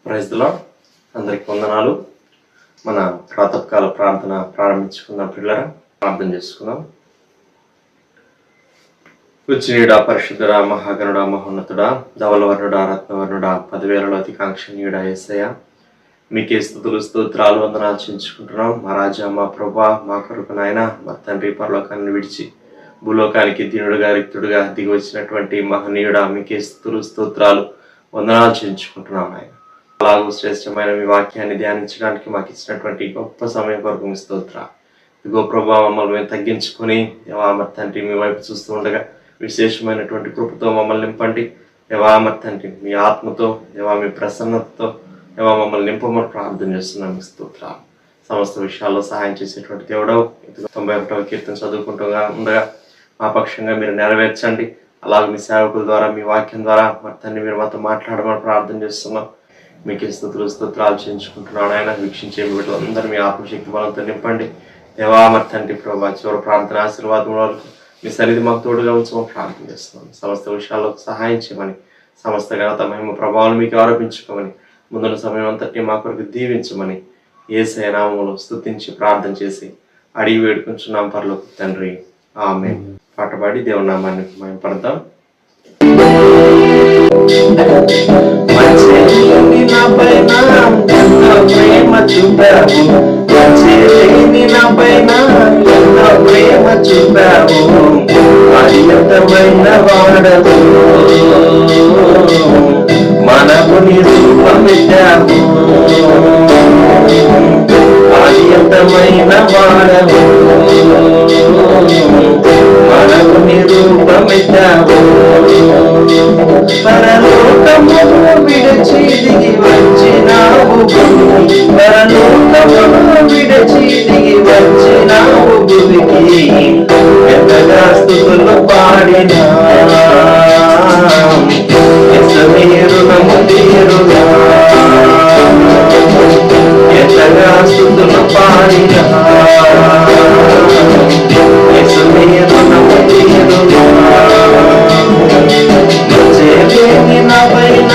Praise the lord. అందరికి వందనాలు. మన ప్రాతకాల ప్రార్థన ప్రారంభించుకుందాం. పిల్లరా, ప్రార్థన చేసుకుందాం. పూజ్యుడా, పరిశుద్ధుడా, మహాగణుడా, మహోన్నతుడా, ధవలవర్ణుడా, రత్నవర్ణుడా, 10,000లో అతికాంక్షణీయుడా యేసయ్య, మీకే స్తుతులు స్తోత్రాలు వందనాలు చెల్లించుకుంటున్నాం. మా రాజా, మా ప్రభా, మా కొరకు నాయన, మా తండ్రి పరలోకాన్ని విడిచి భూలోకానికి దీనుడుగా రిక్తుడుగా దిగి వచ్చినటువంటి మహనీయుడా, మీకే స్తుతులు స్తోత్రాలు వందనాలు చెల్లించుకుంటున్నాం. ఆయన అలాగూ శ్రేష్టమైన మీ వాక్యాన్ని ధ్యానించడానికి మాకు ఇచ్చినటువంటి గొప్ప సమయం కొరకు మీ స్తోత్ర. ఇదిగో ప్రభా, మమ్మల్ని మేము తగ్గించుకొని దేవామ తండ్రి మీ వైపు చూస్తూ ఉండగా విశేషమైనటువంటి కృపతో మమ్మల్ని నింపండి. దేవామ తండ్రి మీ ఆత్మతో, దేవా మీ ప్రసన్నతతో దేవా మమ్మల్ని నింపమని ప్రార్థన చేస్తున్నాం. మీ స్తోత్ర. సమస్త విషయాల్లో సహాయం చేసేటువంటి దేవుడవు. 91వ కీర్తన చదువుకుంటూ ఉండగా మా పక్షంగా మీరు నెరవేర్చండి. అలాగే మీ సేవకుల ద్వారా, మీ వాక్యం ద్వారా మరి తండ్రి మీరు మాతో మాట్లాడమని ప్రార్థన చేస్తున్నాం. మీకు స్తోత్రాలు చేయించుకుంటున్నాను. ఆయన వీక్షించే వీళ్ళందరూ మీ ఆత్మశక్తి బలంతో నింపండి. దేవా మరి తండ్రి ప్రభా, చివరి ప్రార్థన ఆశీర్వాదం వరకు మీ సన్నిధి మాకు తోడుగా ఉంచమని ప్రార్థన చేస్తున్నాం. సమస్త విషయాల్లో సహాయం చేయమని, సమస్త ఘనత మహిమ ప్రభావాలు మీకు ఆరోపించుకోమని, ముందున్న సమయం అంతటి మా కొరకు దీవించమని యేసయ్య నామములో స్తుతించి ప్రార్థన చేసి అడిగి వేడుకుంటున్నాం పరలోక తండ్రి. ఆమేన్. పాట పాడి దేవుని నామాన్ని మహిమపడతాం. ప్రేమ చూపావు, ప్రేమ చూపావు, అనంతమైన వాడవు, మనముని రూపమెత్తావు, అనంతమైన వాడవు, మనముని రూపమెత్తావు, పరలోకమును విడచి దిగి వచ్చినావు, పరలోకమును విడచి దిగి వచ్చినావు భూమికి, ఎంతగా స్తుతులు పాడినా రుణము తీరునా, ఎంతగా స్తుతులు పాడినా రుణము తీరునా, పైన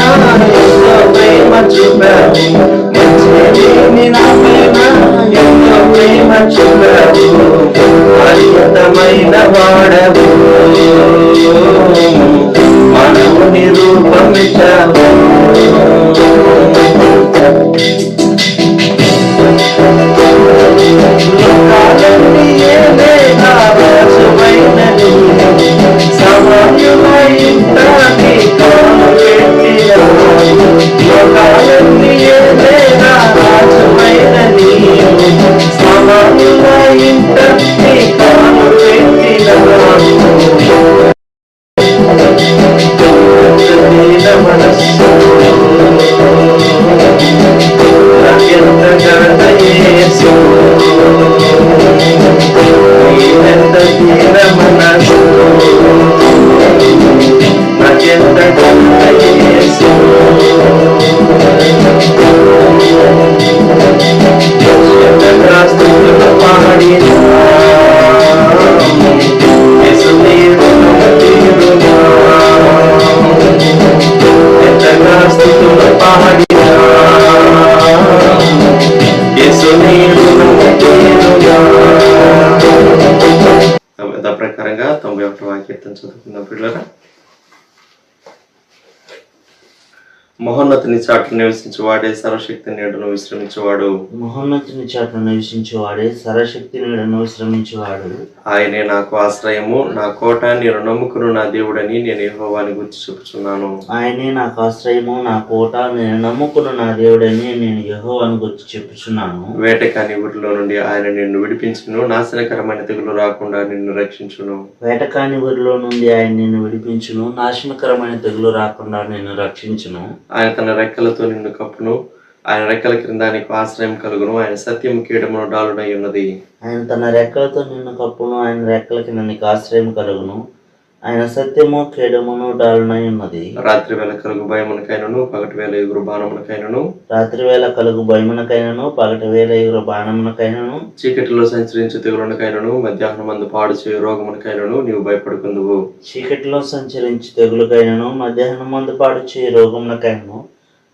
ప్రేమ చూపావు, ఎంతో ప్రేమ చూపావు, అనంతమైన వాడవు, మనము నిరూపమించావు. లోకాలన్నీ ఏలేనా రాజువైనది, సమయులై ఇంటాన్ని కాను పెట్టినావు, లోకాలన్నీ ఏలేనా రాజువైనది, సమయులై ఇంటాన్ని కాను పెట్టినావు, మనస్సు నాకెంత ఘనత యేసు, నీవెంత తీర మనసు, నాకెంత ఘనత యేసు, ఎంతగా స్తుతులు పాడినా యేసు నీరు తీరునా, ఎంతగా స్తుతులు పాడినా యేసు నీరు తీరునా. ప్రకారంగా 91వ కీర్తన చదువుకుందాం పిల్లరా. మహోన్నతుని చాటు నివసించువాడే సర్వశక్తి నీడను విశ్రమించువాడు, మహోన్నతుని చాటు నివసించువాడే సర్వశక్తి నీడను విశ్రమించువాడు, ఆయనే నాకు ఆశ్రయము, నా కోట, నేను నమ్ముకును నా దేవుడని నేను యెహోవాని గురించి చెప్పుచున్నాను. ఆయనే నాకు ఆశ్రయము, నా కోట, నేను నమ్ముకున్న నా దేవుడని నేను యెహోవాని గురించి చెప్పుచున్నాను. వేటకాని ఊరిలో నుండి ఆయన నిన్ను విడిపించును, నాశనకరమైన తెగులు రాకుండా నిన్ను రక్షించును. వేటకాని ఊరిలో నుండి ఆయన నిన్ను విడిపించును, నాశనకరమైన తెగులు రాకుండా నిన్ను రక్షించును. ఆయన తన రెక్కలతో నిన్ను కప్పును, ఆయన రెక్కల క్రింద నీకు ఆశ్రయం కలుగును. ఆయన సత్యము కీడమును డాలుడై ఉన్నది. ఆయన తన రెక్కలతో నిన్ను కప్పును, ఆయన రెక్కల కింద నీకు ఆశ్రయం కలుగును. ఆయన సత్యము కేడమును డాలునై ఉన్నది. రాత్రి వేళ కలుగు భయమునకైనను, పగటి వేళ ఎగురు బాణమునకైనను, రాత్రి వేళ కలుగు భయమునకైనను, పగటి వేళ ఎగురు బాణమునకైనను, చీకటిలో సంచరించే తెగులునకైనను, మధ్యాహ్నం మందు పాడు చేయు రోగమునకైనను నీవు భయపడుకుందువు. చీకటిలో సంచరించి తెగులుకైనను, మధ్యాహ్నం మందు పాడు చేయు రోగమునకైనను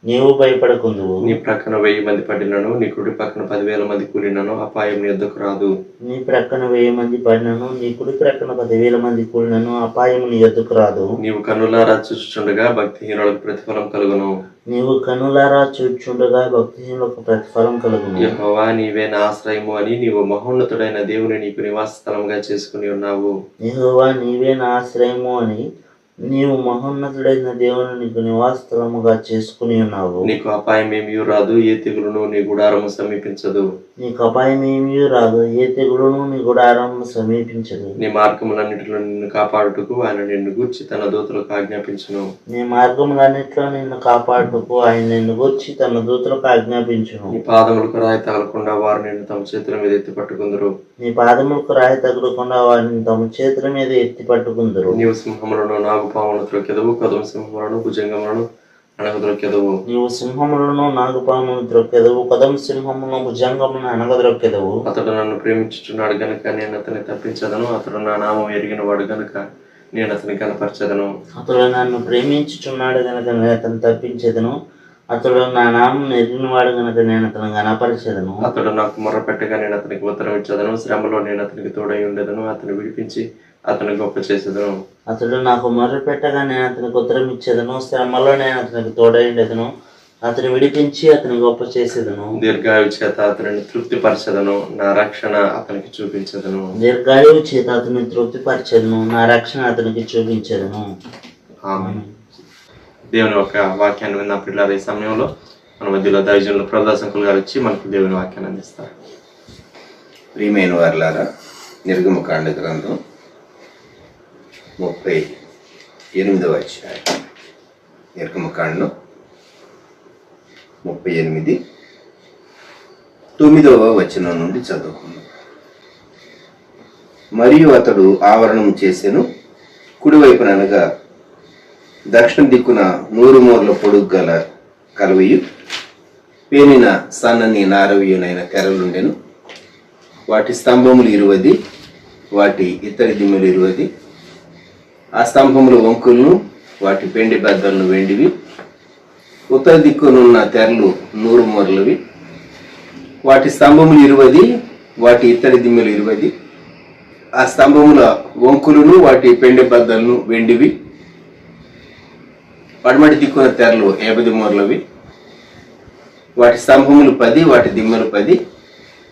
నీవు భయపడకుందువు. నీ ప్రక్కన 1000 మంది పడినను, నీ కుడి పక్కన 10,000 మంది కూలినను అపాయం నీ యొద్దకు రాదు. నీ ప్రక్కన 1000 మంది పడినను, నీ కుడి ప్రక్కన 10,000 మంది కూలినను అపాయం నీ యొద్దకు రాదు. నీవు కన్నులారా చూచుచుండగా భక్తిహీనులకు ప్రతిఫలం కలుగును. నీవు కనులారా చూచుండగా భక్తిహీనులకు ప్రతిఫలం కలుగును. యెహోవా నీవే నా ఆశ్రయము అని నీవు మహోన్నతుడైన దేవుని నీకు నివాస స్థలంగా చేసుకుని ఉన్నావు. యెహోవా నీవే నా ఆశ్రయము అని నీవు మహోన్నతుడైన దేవుని నీకు నివాసస్థలముగా చేసుకుని ఉన్నావు. నీకు అపాయం ఏమీ రాదు, ఏ తెగులును నీ గుడారము సమీపించదు. నీకు అపాయం ఏమీ రాదు, ఏ తెగులును నీ గుడారము సమీపించదు. నీ మార్గములన్నిటిలో నిన్ను కాపాడుటకు ఆయన నిన్ను గూర్చి తన దూతలకు ఆజ్ఞాపించును. నీ మార్గములన్నిటిలో నిన్ను కాపాడుటకు ఆయన నిన్ను గూర్చి తన దూతలకు ఆజ్ఞాపించును. నీ పాదములకు రాయి తగలకుండా వారు నిన్ను తమ చేతుల మీద ఎత్తి పట్టుకుందరు. నీ పాదములకు రాయి తగలకుండా వారిని తమ చేతుల మీద ఎత్తి పట్టుకుందరు. నీవు సింహములను నాగుపాములను త్రొక్కెదవు, కదమ సింహములను భుజంగములను అనగద్రొక్కెదవు. నీవు సింహములను నాగుపాములను త్రొక్కెదవు, కదమ సింహమును భుజంగమును అనగద్రొక్కెదవు. అతడు నన్ను ప్రేమించుచున్నాడు గనుక నేను అతన్ని తప్పించదను, అతడు నా నామం ఎరిగిన వాడు గనుక నేను అతని కనపరచదను. అతడు నన్ను ప్రేమించుచున్నాడు గనుక నేను అతను తప్పించదను, అతడు నా నామం ఎరిగిన వాడు గనుక నేను అతను కనపరచదను. అతడు నాకు మొర్ర పెట్టగా నేను అతనికి ఉత్తరం ఇచ్చదను, శ్రమలో నేను అతనికి తోడై ఉండేదను, అతను విడిపించి అతను గొప్ప చేసేదను. అతడు నాకు మొర్ర పెట్టగా నేను అతనికి ఉత్తరం ఇచ్చేదను, శ్రమలో నేను అతనికి తోడై ఉండేదను, అతను విడిపించి అతని గొప్ప చేసేదను. దీర్ఘాయు చేత అతనిని తృప్తిపరచదను, నా రక్షణ అతనికి చూపించదను. దీర్ఘాయువు చేత అతని తృప్తిపరచదను, నా రక్షణ అతనికి చూపించదను. ఆమేన్. దేవుని యొక్క వాక్యాన్ని విన్న పిల్లలు ఈ సమయంలో మన మధ్యలో దైవజనులు ప్రదాశంకులు గారు వచ్చి మనకు దేవుని వాక్యాన్ని అందిస్తారు. ప్రియమైన వారులారా, నిర్గమకాండ గ్రంథం 38వ అధ్యాయం. నిర్గమకాండం 38 9వ వచనం నుండి చదువుకుందాం. మరియు అతడు ఆవరణం చేసెను, కుడివైపున అనగా దక్షిణ దిక్కున 100 మూరల పొడుగు గల కలవయు పేనిన సన్నని నారవీయునైన తెరలుండెను. వాటి స్తంభములు 20, వాటి ఇత్తడి దిమ్మెలు 20. ఆ స్తంభముల వంకులను వాటి పెండి బద్దలను వెండివి. ఉత్తర దిక్కునున్న తెరలు 100 మూరలవి. వాటి స్తంభములు 20, వాటి ఇత్తడి దిమ్మెలు 20. ఆ స్తంభముల వంకులను వాటి పెండి బద్దలను వెండివి. పడమటి దిక్కున తెరలు 50 మూరలవి. వాటి స్తంభములు 10, వాటి దిమ్మెలు 10.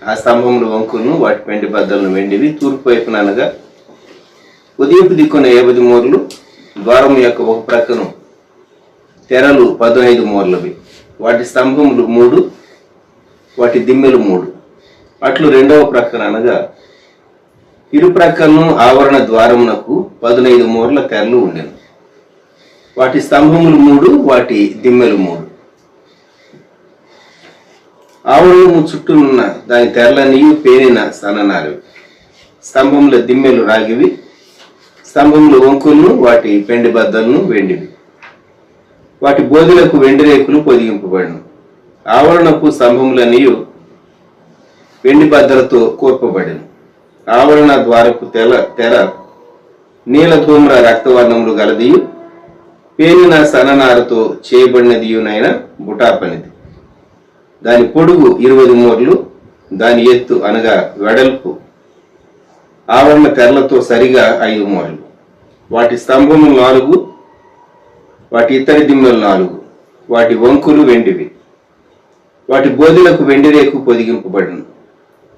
ఆ స్తంభముల వంకులను వాటి పెండి బద్దలను వెండివి. తూర్పు వైపున అనగా ఉదయపు దిక్కున 50 మూరలు. ద్వారం యొక్క ఒక ప్రక్కను తెరలు 15 మూరలవి. వాటి స్తంభములు 3, వాటి దిమ్మెలు 3. అట్లు రెండవ ప్రక్కన అనగా ఇరు ప్రక్కలను ఆవరణ ద్వారమునకు 15 మూరల తెరలు ఉండెను. వాటి స్తంభములు 3, వాటి దిమ్మెలు 3. ఆవరణము చుట్టూనున్న దాని తెరలన్నీ పేనిన సన్ననారవి. స్తంభముల దిమ్మెలు రాగివి. స్తంభముల వంకులను వాటి పెండి బద్దలను వెండివి. వాటి బోధులకు వెండి రేకులు పొదిగింపబడిను. ఆవరణపు స్తంభములన్నీ వెండి బద్దలతో కూర్పబడిను. ఆవరణ ద్వారపు తెర నీల ధూమ్ర రక్తవర్ణములు గలదియు పేనిన సన్ననారతో చేయబడినదియునైన బుటాపనిది. దాని పొడుగు 20 మూరలు, దాని ఎత్తు అనగా వెడల్పు ఆవరణ తెరలతో సరిగా 5 మూరలు. వాటి స్తంభములు 4, వాటి ఇత్తడి దిమ్మెలు 4. వాటి వంకులు వెండివి. వాటి బోధులకు వెండి రేకు పొదిగింపబడిను.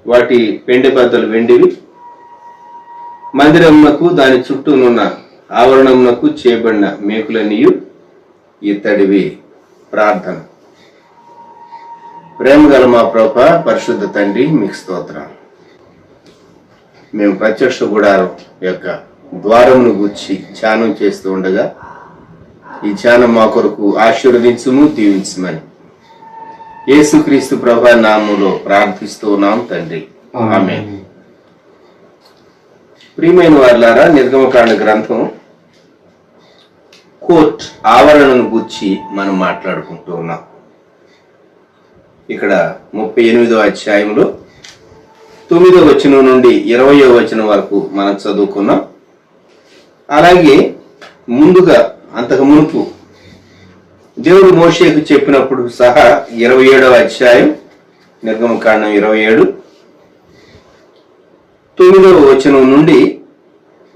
వాటి పెండి బద్దలు వెండివి. మందిరమునకు దాని చుట్టూనున్న ఆవరణమునకు చేయబడిన మేకులన్నీ ఇత్తడివి. ప్రార్థన. ప్రేమ గల మా ప్రభువా, పరిశుద్ధ తండ్రి, మీకు స్తోత్రం. మేము ప్రత్యక్ష గుడారం యొక్క ద్వారమును గుచ్చి ధ్యానం చేస్తూ ఉండగా ఈ ధ్యానం మా కొరకు ఆశీర్వదించుము, దీవించమని యేసుక్రీస్తు ప్రభు నామములో ప్రార్థిస్తూ ఉన్నాం తండ్రి, ఆమేన్. ప్రియమైన వారులారా, నిర్గమకాండ గ్రంథం కోర్ట్ ఆవరణను గుచ్చి మనం మాట్లాడుకుంటూ ఉన్నాం. ఇక్కడ 38వ అధ్యాయంలో 9వ వచనం నుండి 20వ వచనం వరకు మనం చదువుకున్నాం. అలాగే ముందుగా అంతకు మునుపు దేవుడు మోషేకు చెప్పినప్పుడు సహా 27వ అధ్యాయం నిర్గమకాండం 27 9వ వచనం నుండి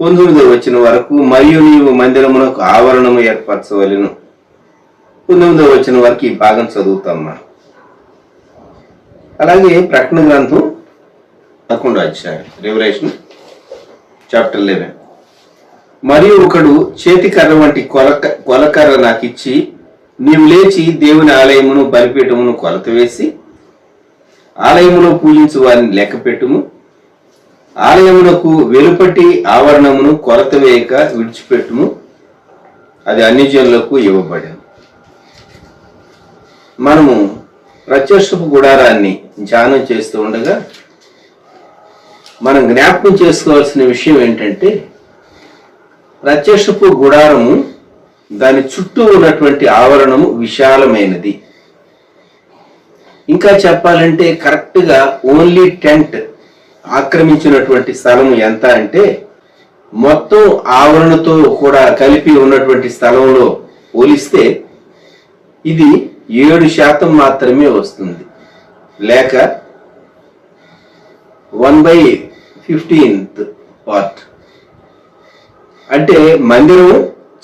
19వ వచనం వరకు, మరియు నీవు మందిరమునకు ఆవరణము ఏర్పరచవలెను. 19వ వచనం వరకు ఈ భాగం చదువుతాం మనం. అలాగే ప్రకటన గ్రంథం 11వ అధ్యాయం, రెవల్యూషన్ చాప్టర్ 11. మరియు ఒకడు చేతికర్ర వంటి కొలకర్ర నాకు ఇచ్చి, నీవు లేచి దేవుని ఆలయమును బలిపీఠమును కొలత వేసి ఆలయములో పూజించు వారిని లెక్క పెట్టుము. ఆలయమునకు వెలుపటి ఆవరణమును కొలత వేయక విడిచిపెట్టుము, అది అన్ని జనులకు ఇవ్వబడింది. మనము ప్రత్యక్షపు గుడారాన్ని ధ్యానం చేస్తూ ఉండగా మనం జ్ఞాపకం చేసుకోవాల్సిన విషయం ఏంటంటే, ప్రత్యక్షపు గుడారము దాని చుట్టూ ఉన్నటువంటి ఆవరణము విశాలమైనది. ఇంకా చెప్పాలంటే కరెక్ట్గా ఓన్లీ టెంట్ ఆక్రమించినటువంటి స్థలము ఎంత అంటే, మొత్తం ఆవరణతో కూడా కలిపి ఉన్నటువంటి స్థలంలో పోలిస్తే ఇది 7% మాత్రమే వస్తుంది, లేక 1/15 పార్ట్. అంటే మందిరం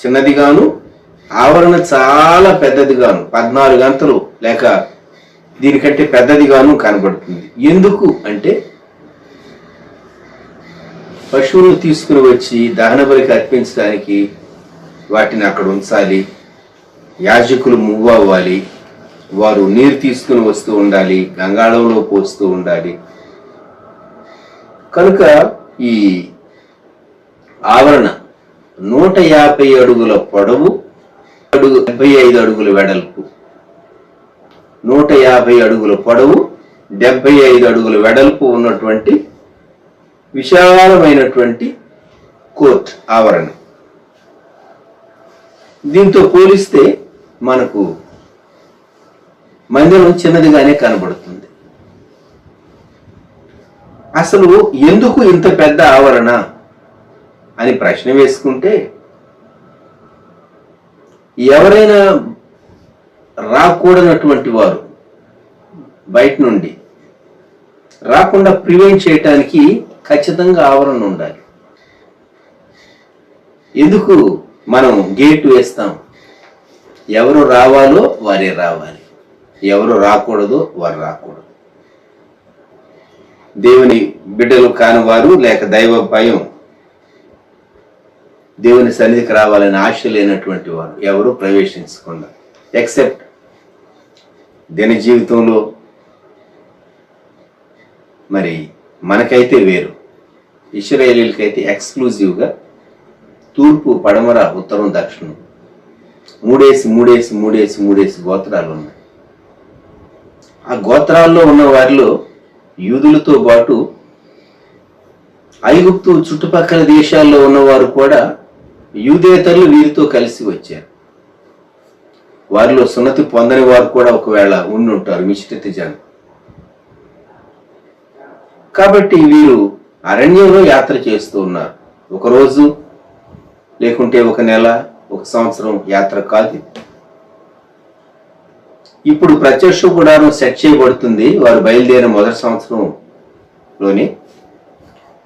చిన్నదిగాను, ఆవరణ చాలా పెద్దదిగాను, 14 గంటలు లేక దీనికంటే పెద్దదిగాను కనబడుతుంది. ఎందుకు అంటే, పశువులను తీసుకుని వచ్చి దహన బలికి అర్పించడానికి వాటిని అక్కడ ఉంచాలి, యాజకులు మూవ్ అవ్వాలి, వారు నీరు తీసుకుని వస్తూ ఉండాలి, గంగాళంలో పోస్తూ ఉండాలి. కనుక ఈ ఆవరణ 150 అడుగుల పొడవు, 75 అడుగుల వెడల్పు, 150 అడుగుల పొడవు, 75 అడుగుల వెడల్పు ఉన్నటువంటి విశాలమైనటువంటి కోర్ట్ ఆవరణ. దీంతో పోలిస్తే మనకు మందిరం చిన్నదిగానే కనబడుతుంది. అసలు ఎందుకు ఇంత పెద్ద ఆవరణ అని ప్రశ్న వేసుకుంటే, ఎవరైనా రాకూడనటువంటి వారు బయట నుండి రాకుండా ప్రివెంట్ చేయటానికి ఖచ్చితంగా ఆవరణ ఉండాలి. ఎందుకు మనం గేట్ వేస్తాం? ఎవరు రావాలో వారే రావాలి, ఎవరు రాకూడదో వారు రాకూడదు. దేవుని బిడ్డలు కాని వారు లేక దైవ భయం, దేవుని సన్నిధికి రావాలని ఆశ లేనటువంటి వారు ఎవరు ప్రవేశించకుండా, ఎక్సెప్ట్ దిన జీవితంలో మరి మనకైతే వేరు, ఇశ్రాయేలీలకైతే ఎక్స్క్లూజివ్గా తూర్పు, పడమర, ఉత్తరం, దక్షిణం 3 గోత్రాలు ఉన్నాయి. ఆ గోత్రాల్లో ఉన్న వారిలో యూదులతో పాటు ఐగుప్తు చుట్టుపక్కల దేశాల్లో ఉన్నవారు కూడా యూదేతరులు వీరితో కలిసి వచ్చారు. వారిలో సున్నతి పొందని వారు కూడా ఒకవేళ ఉండి ఉంటారు, మిశ్రిత జనం. కాబట్టి వీరు అరణ్యంలో యాత్ర చేస్తూ ఉన్నారు. ఒక రోజు లేకుంటే ఒక నెల, ఒక సంవత్సరం యాత్ర కాదు. ఇప్పుడు ప్రత్యక్ష గుడారం సెట్ చేయబడుతుంది వారు బయలుదేరిన మొదటి సంవత్సరంలోనే,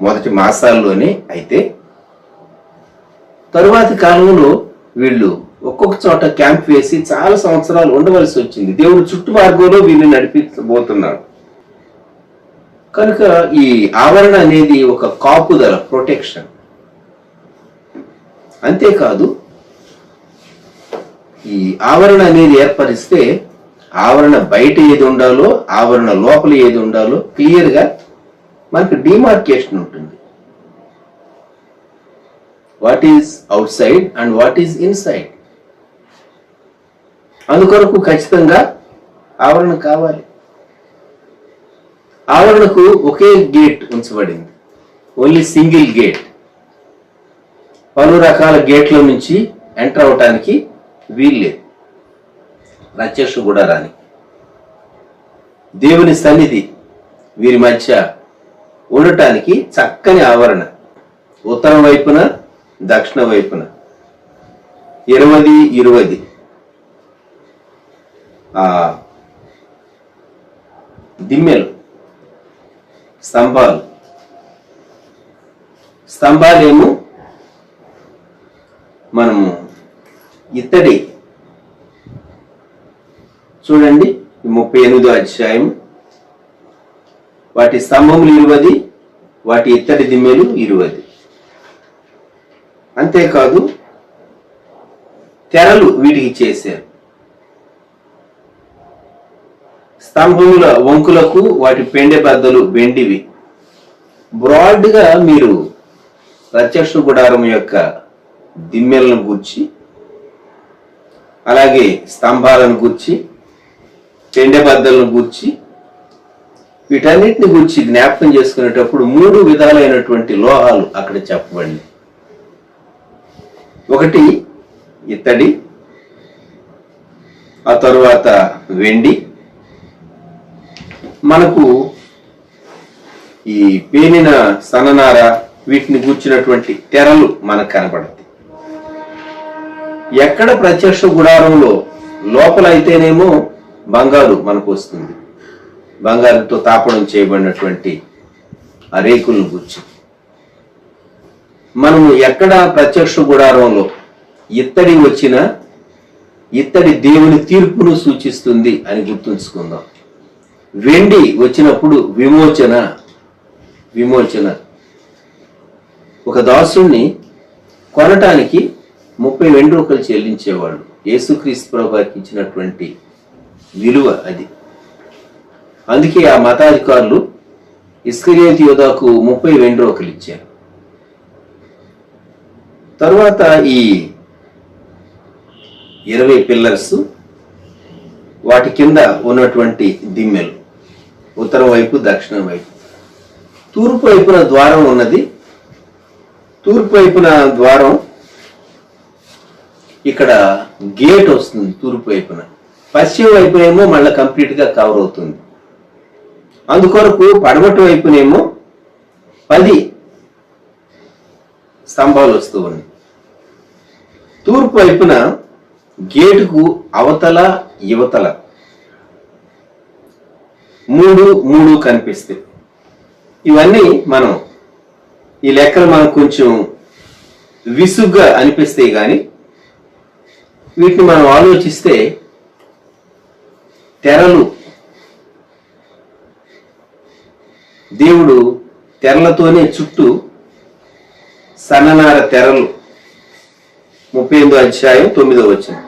మొదటి మాసాల్లోనే. అయితే తరువాతి కాలంలో వీళ్ళు ఒక్కొక్క చోట క్యాంప్ వేసి చాలా సంవత్సరాలు ఉండవలసి వచ్చింది. దేవుడు చుట్టూ మార్గంలో వీళ్ళని నడిపించబోతున్నాడు. కనుక ఈ ఆవరణ అనేది ఒక కాపుదల, ప్రొటెక్షన్. అంతేకాదు, ఈ ఆవరణ అనేది ఏర్పరిస్తే ఆవరణ బయట ఏది ఉండాలో, ఆవరణ లోపల ఏది ఉండాలో క్లియర్గా మనకు డిమార్కేషన్ ఉంటుంది. What is out side and what is inside. అందుకొరకు ఖచ్చితంగా ఆవరణ కావాలి. ఆవరణకు ఒకే గేట్ ఉంచబడింది, ఓన్లీ సింగిల్ గేట్. పలు రకాల గేట్ల నుంచి ఎంటర్ అవటానికి వీల్లేదు. ప్రత్యక్ష గుడారానికి దేవుని సన్నిధి వీరి మధ్య ఉండటానికి చక్కని ఆవరణ. ఉత్తరం వైపున, దక్షిణ వైపున 20 ఆ దిమ్మెలు, స్తంభాలేమో మనము ఇత్తడి. చూడండి 38వ అధ్యాయం. వాటి స్తంభములు 20, వాటి ఇత్తడి దిమ్మెలు 20. అంతేకాదు తెరలు వీటికి చేశారు. స్తంభముల వంకులకు వాటి పెండె బద్దలు వెండివి. బ్రాడ్గా మీరు ప్రత్యక్ష గుడారం యొక్క దిమ్మెలను గూర్చి, అలాగే స్తంభాలను గూర్చి, పెండె బద్దలను గూర్చి, వీటన్నిటిని గూర్చి జ్ఞాపకం చేసుకునేటప్పుడు 3 విధాలైనటువంటి లోహాలు అక్కడ చెప్పబడింది. ఒకటి ఇత్తడి, ఆ తరువాత వెండి, మనకు ఈ పేనిన సన్ననార వీటిని గూర్చినటువంటి తెరలు మనకు కనపడతాయి. ఎక్కడ ప్రత్యక్ష గుడారంలో లోపల అయితేనేమో బంగారు మనకు వస్తుంది, బంగారుతో తాపడం చేయబడినటువంటి ఆ రేకులను గూర్చి. మనము ఎక్కడ ప్రత్యక్ష గుడారంలో ఇత్తడి వచ్చినా ఇత్తడి దేవుని తీర్పును సూచిస్తుంది అని గుర్తుంచుకుందాం. వెండి వచ్చినప్పుడు విమోచన. ఒక దాసుణ్ణి కొనటానికి 30 వెండి రూపాయలు చెల్లించేవాళ్ళు. యేసుక్రీస్తు ప్రభువుకి ఇచ్చినటువంటి విలువ అది. అందుకే ఆ మతాధికారులు ఇస్కరియోతు యోధాకు 30 వెండి రూపాయలు ఇచ్చారు. తరువాత ఈ 20 పిల్లర్స్, వాటి కింద ఉన్నటువంటి దిమ్మెలు, ఉత్తరం వైపు, దక్షిణం వైపు. తూర్పు వైపున ద్వారం ఉన్నది. తూర్పు వైపున ద్వారం, ఇక్కడ గేట్ వస్తుంది తూర్పు వైపున. పశ్చిమ వైపునేమో మళ్ళీ కంప్లీట్ గా కవర్ అవుతుంది. అందుకొరకు పడమటి వైపునేమో 10 స్తంభాలు వస్తూ ఉన్నాయి. తూర్పు వైపున గేటుకు అవతల యువతల 3 కనిపిస్తాయి. ఇవన్నీ మనం ఈ లెక్కలు మనకు కొంచెం విసుగ్గా అనిపిస్తాయి, కానీ వీటిని మనం ఆలోచిస్తే తెరలు, దేవుడు తెరలతోనే చుట్టూ సన్ననార తెరలు. 38వ అధ్యాయం 9వ వచనం.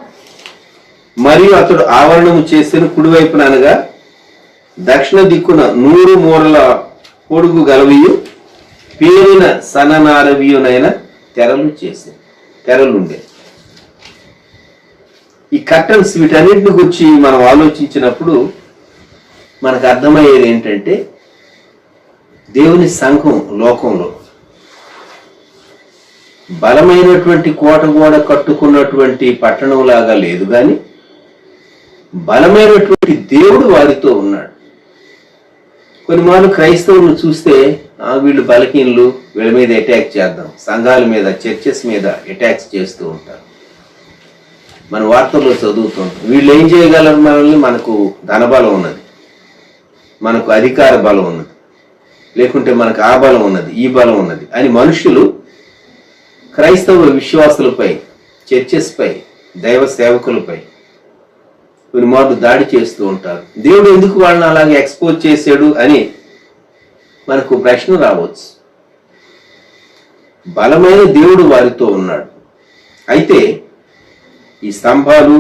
మరియు అతడు ఆవరణము చేసిన కుడివైపున అనగా దక్షిణ దిక్కున 100 మూరల పొడుగు గలవియు పేరిన సన్ననారవియునైన తెరలుండే. ఈ కర్టన్స్, వీటన్నిటిని గురించి మనం ఆలోచించినప్పుడు మనకు అర్థమయ్యేది ఏంటంటే, దేవుని సంఘం లోకంలో బలమైనటువంటి కోట గోడ కట్టుకున్నటువంటి పట్టణం లాగా లేదు, కానీ బలమైనటువంటి దేవుడు వారితో ఉన్నాడు. కొన్ని మార్లు క్రైస్తవులను చూస్తే వీళ్ళు బలహీనులు, వీళ్ళ మీద అటాక్ చేద్దాం, సంఘాల మీద, చర్చెస్ మీద అటాక్స్ చేస్తూ ఉంటారు. మన వార్తల్లో చదువుతుంటాం. వీళ్ళు ఏం చేయగలరు మనల్ని? మనకు ధనబలం ఉన్నది, మనకు అధికార బలం ఉన్నది, లేకుంటే మనకు ఆ బలం ఉన్నది, ఈ బలం ఉన్నది అని మనుషులు క్రైస్తవ విశ్వాసులపై, చర్చెస్ పై, దైవ సేవకులపై కొన్ని మార్లు దాడి చేస్తూ ఉంటారు. దేవుడు ఎందుకు వాళ్ళని అలాగే ఎక్స్పోజ్ చేశాడు అని మనకు ప్రశ్న రావచ్చు. బలమైన దేవుడు వారితో ఉన్నాడు. అయితే ఈ స్తంభాలు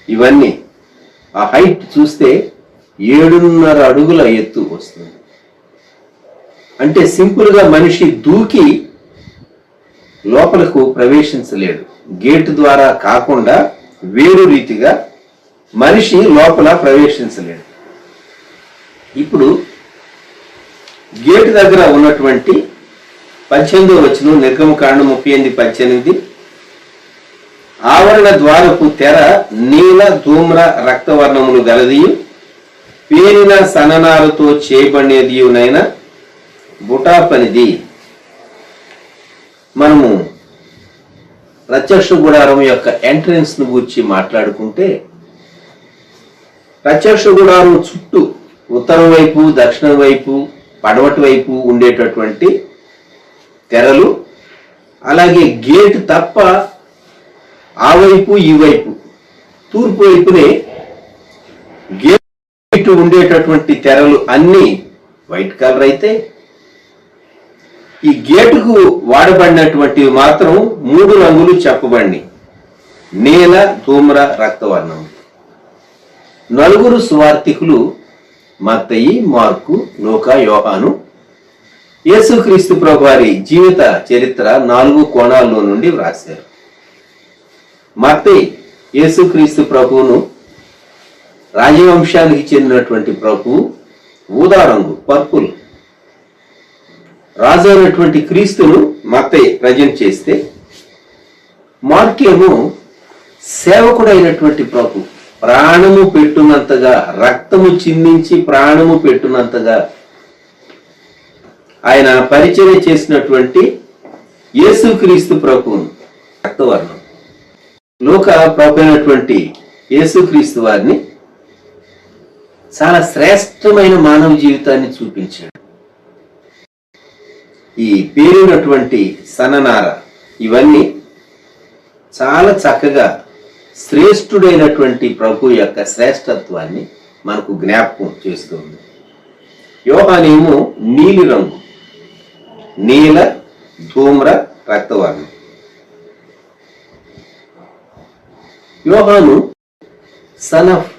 ఇవన్నీ ఆ హైట్ చూస్తే 7.5 అడుగుల ఎత్తు వస్తుంది. అంటే సింపుల్ గా మనిషి దూకి లోపలకు ప్రవేశించలేడు. గేటు ద్వారా కాకుండా వేరు రీతిగా మనిషి లోపల ప్రవేశించలేడు. ఇప్పుడు గేటు దగ్గర ఉన్నటువంటి 18వ వచనం, నిర్గమకాండం 38:18, ఆవరణ ద్వారపు తెర నీల ధూమ్ర రక్తవర్ణములు గలదియు పేరిన సన్ననారతో చేయబడినదియునైన బుటా పనిది. మనము ప్రత్యక్ష గుడారం యొక్క ఎంట్రన్స్ ను గురించి మాట్లాడుకుంటే ప్రత్యక్ష గుడారం చుట్టూ ఉత్తరం వైపు, దక్షిణం వైపు, పడమటి వైపు ఉండేటటువంటి తెరలు, అలాగే గేట్ తప్ప ఆ వైపు ఈ వైపు తూర్పు వైపునే గేట్ ఉండేటటువంటి తెరలు అన్నీ వైట్ కలర్ అయితే, ఈ గేటుకు వాడబడినటువంటివి మాత్రం 3 రంగులు చెప్పబడి: నీల, ధూమ్ర, రక్తవర్ణం. 4 సువార్తికులు మత్తయి, మార్కు, లూకా, యోహాను యేసుక్రీస్తు ప్రభువారి జీవిత చరిత్ర 4 కోణాల్లో నుండి వ్రాశారు. మత్తయి యేసుక్రీస్తు ప్రభువును, రాజవంశానికి చెందినటువంటి ప్రభువు, ఊదా రంగు, పర్పుల్, రాజు అయినటువంటి క్రీస్తును మత్తయి ప్రజెంట్ చేస్తే, మార్కేమో సేవకుడైనటువంటి ప్రభు, ప్రాణము పెట్టునంతగా, రక్తము చిందించి ప్రాణము పెట్టునంతగా ఆయన పరిచర్య చేసినటువంటి యేసుక్రీస్తు ప్రభువును, రక్తవర్ణం. లోక ప్రభు అయినటువంటి యేసుక్రీస్తు వారిని చాలా శ్రేష్టమైన మానవ జీవితాన్ని చూపించాడు. ఈ పేరినటువంటి సన్ననార ఇవన్నీ చాలా చక్కగా శ్రేష్ఠుడైనటువంటి ప్రభు యొక్క శ్రేష్టత్వాన్ని మనకు జ్ఞాపకం చేస్తుంది. యోహానేమో నీలి రంగు, నీల, ధూమ్ర, రక్తవర్ణం. యోహాను సన్ ఆఫ్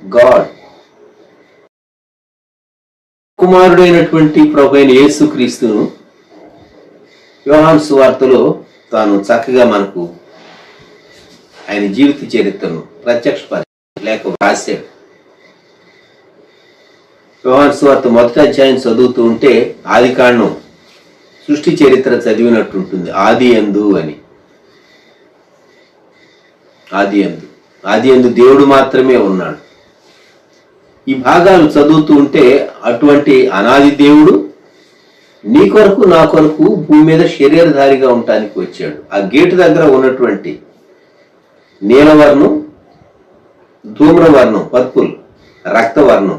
గాడ్, కుమారుడైనటువంటి ప్రభు అయిన యేసుక్రీస్తును యోహాను సువార్తలో తాను చక్కగా మనకు ఆయన జీవిత చరిత్రను ప్రత్యక్షపరిచాడు, లేక వ్రాశాడు. యోహాను సువార్త 1వ అధ్యాయం చదువుతూ ఉంటే ఆదికాండం సృష్టి చరిత్ర చదివినట్టు ఉంటుంది. ఆది యందు అని, ఆది యందు దేవుడు మాత్రమే ఉన్నాడు. ఈ భాగాలు చదువుతూ ఉంటే అటువంటి అనాది దేవుడు నీ కొరకు నా కొరకు భూమి మీద శరీరధారిగా ఉండటానికి వచ్చాడు. ఆ గేటు దగ్గర ఉన్నటువంటి నీలవర్ణం, ధూమ్రవర్ణం, పర్పుల్, రక్తవర్ణం,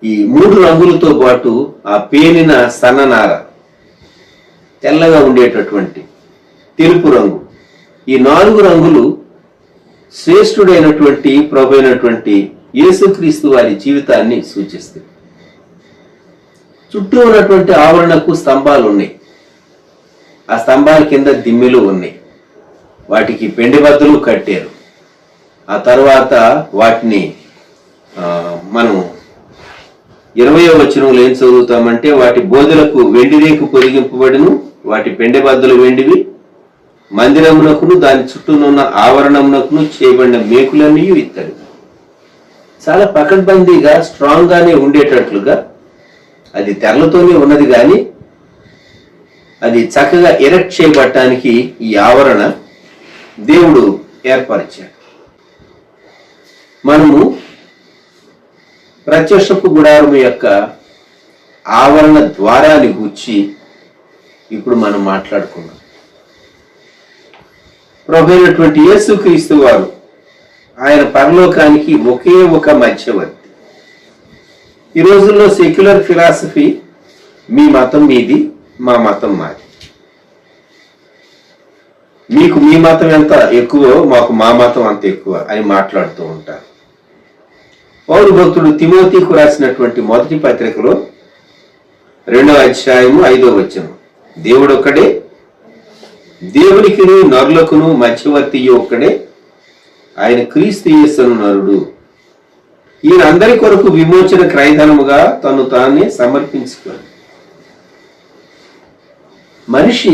ఈ 3 రంగులతో పాటు ఆ పేనిన సన్ననార, తెల్లగా ఉండేటటువంటి తెలుపు రంగు, ఈ 4 రంగులు శ్రేష్ఠుడైనటువంటి ప్రభు అయినటువంటి యేసుక్రీస్తు వారి జీవితాన్ని సూచిస్తాయి. చుట్టూ ఉన్నటువంటి ఆవరణకు స్తంభాలు ఉన్నాయి. ఆ స్తంభాల కింద దిమ్మెలు ఉన్నాయి. వాటికి పెండెబద్దలు కట్టారు. ఆ తర్వాత వాటిని మనం 20వ వచనంలో ఏం చదువుతామంటే, వాటి బోధలకు వెండి రేకు పొదిగింపబడిను, వాటి పెండెబద్దలు వెండివి, మందిరమునకును దాని చుట్టూనున్న ఆవరణమునకును చేయబడిన మేకులన్నీ ఇత్తడి. చాలా పకడ్బందీగా, స్ట్రాంగ్ గానే ఉండేటట్లుగా, అది తెరలతోనే ఉన్నది కానీ అది చక్కగా ఎరెక్ట్ చేయబడటానికి ఈ ఆవరణ దేవుడు ఏర్పరిచాడు. మనము ప్రత్యక్షపు గుడారము యొక్క ఆవరణ ద్వారాన్ని గూర్చి ఇప్పుడు మనం మాట్లాడుకున్నాం. ప్రభు అయినటువంటి యేసుక్రీస్తు వారు ఆయన పరలోకానికి ఒకే ఒక మధ్యవర్తి. ఈ రోజుల్లో సెక్యులర్ ఫిలాసఫీ మీ మతం మీది, మా మతం మాది, మీకు మీ మతం ఎంత ఎక్కువో మాకు మా మతం అంత ఎక్కువ అని మాట్లాడుతూ ఉంటారు. పౌలు భక్తుడు తిమోతికు రాసినటువంటి 1వ పత్రికలో 2వ అధ్యాయము 5వ వచనం, దేవుడు ఒక్కడే, దేవునికిను నరులకును మధ్యవర్తి ఒక్కడే, ఆయన క్రీస్తు యేసును నరుడు. ఈయన అందరి కొరకు విమోచన క్రయధనముగా తను తానే సమర్పించుకోడు. మనిషి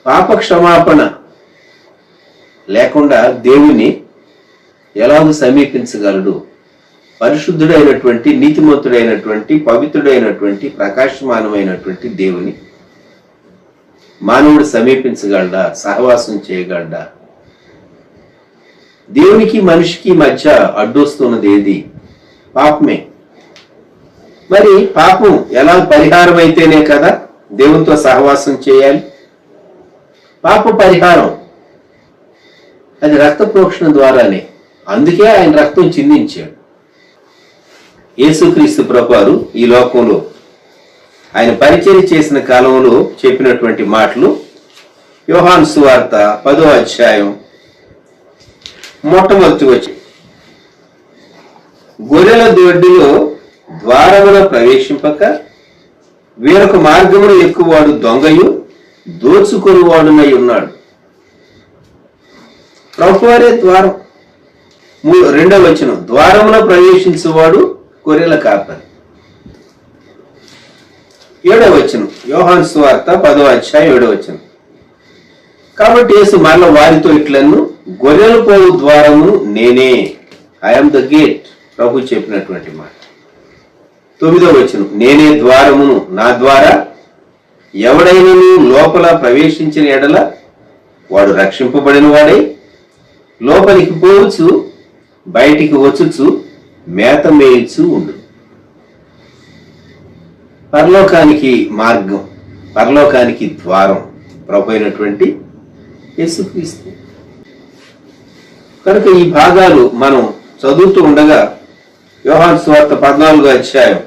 పాప క్షమాపణ లేకుండా దేవుని ఎలాగూ సమీపించగలడు? పరిశుద్ధుడైనటువంటి, నీతిమంతుడైనటువంటి, పవిత్రుడైనటువంటి, ప్రకాశమానమైనటువంటి దేవుని మానవుడు సమీపించగలడా? సహవాసం చేయగలడా? దేవునికి మనిషికి మధ్య అడ్డొస్తున్నది ఏది? పాపమే. మరి పాపం ఎలా పరిహారం అయితేనే కదా దేవునితో సహవాసం చేయాలి. పాప పరిహారం అది రక్త ప్రోక్షణ ద్వారానే, అందుకే ఆయన రక్తం చిందించాడు. యేసుక్రీస్తు ప్రభువారు ఈ లోకంలో ఆయన పరిచర్య చేసిన కాలంలో చెప్పినటువంటి మాటలు యోహాను సువార్త 10వ అధ్యాయం మొట్టమొదటి వచ్చి, గొర్రెల దొడ్డిలో ద్వారమున ప్రవేశింపక వేరొక మార్గమును ఎక్కువాడు దొంగయు దోచుకొనివాడునై ఉన్నాడు. ప్రభువారే ద్వారం. 2వ వచనం, ద్వారమున ప్రవేశించువాడు గొర్రెల కాపరి. 7వ వచనం యోహాను సువార్త 10వ అధ్యాయం 7వ వచనం, కాబట్టి యేసు మరల వారితో ఇట్లను, గొర్రెలు పోవు ద్వారమును నేనే, ఐఎమ్ ద గేట్. ప్రభు చెప్పినటువంటి మాట. 9వ వచనం, నేనే ద్వారమును, నా ద్వారా ఎవడైనను లోపల ప్రవేశించిన ఎడల వాడు రక్షింపబడిన వాడై లోపలికి పోవచ్చు, బయటికి వచ్చుచు మేత మేయచ్చు ఉండు. పరలోకానికి మార్గం, పరలోకానికి ద్వారం ప్రభు అయినటువంటి యేసుక్రీస్తు. కనుక ఈ భాగాలు మనం చదువుతూ ఉండగా యోహాను సువార్త 14వ అధ్యాయం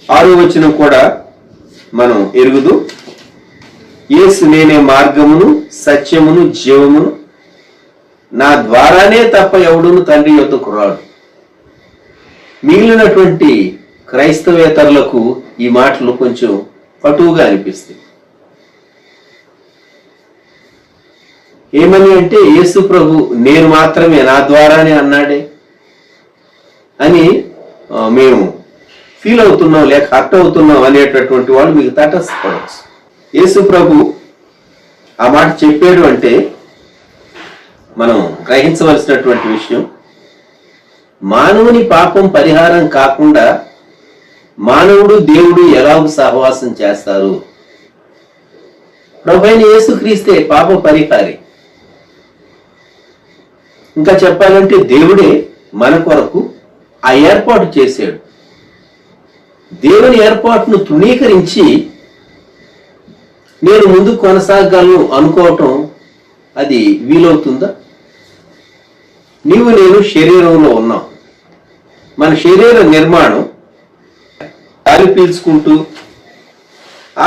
6వ వచనం కూడా మనం ఎరుగుదు. యేసు నేనే మార్గమును సత్యమును జీవమును, నా ద్వారానే తప్ప ఎవడును తండ్రి యొద్దకు రాడు. మిగిలినటువంటి క్రైస్తవేతరులకు ఈ మాటలు కొంచెం కటువుగా అనిపిస్తాయి. ఏమని అంటే, యేసు ప్రభు నేను మాత్రమే, నా ద్వారానే అన్నాడే అని మేము ఫీల్ అవుతున్నాం, లేక హర్ట్ అవుతున్నాం అనేటటువంటి వాళ్ళు మీకు తటస్థపడవచ్చు. యేసు ప్రభు ఆ మాట చెప్పాడు అంటే మనం గ్రహించవలసినటువంటి విషయం, మానవుని పాపం పరిహారం కాకుండా మానవుడు దేవుడు ఎలాగూ సహవాసం చేస్తారు? ప్రభువైన యేసుక్రీస్తే పాప పరిహారి. ఇంకా చెప్పాలంటే దేవుడే మన కొరకు ఆ ఏర్పాటు చేశాడు. దేవుని ఏర్పాటును తృణీకరించి నేను ముందు కొనసాగలను అనుకోవటం అది వీలవుతుందా? నీవు నేను శరీరంలో ఉన్నాం. మన శరీర నిర్మాణం గాలి పీల్చుకుంటూ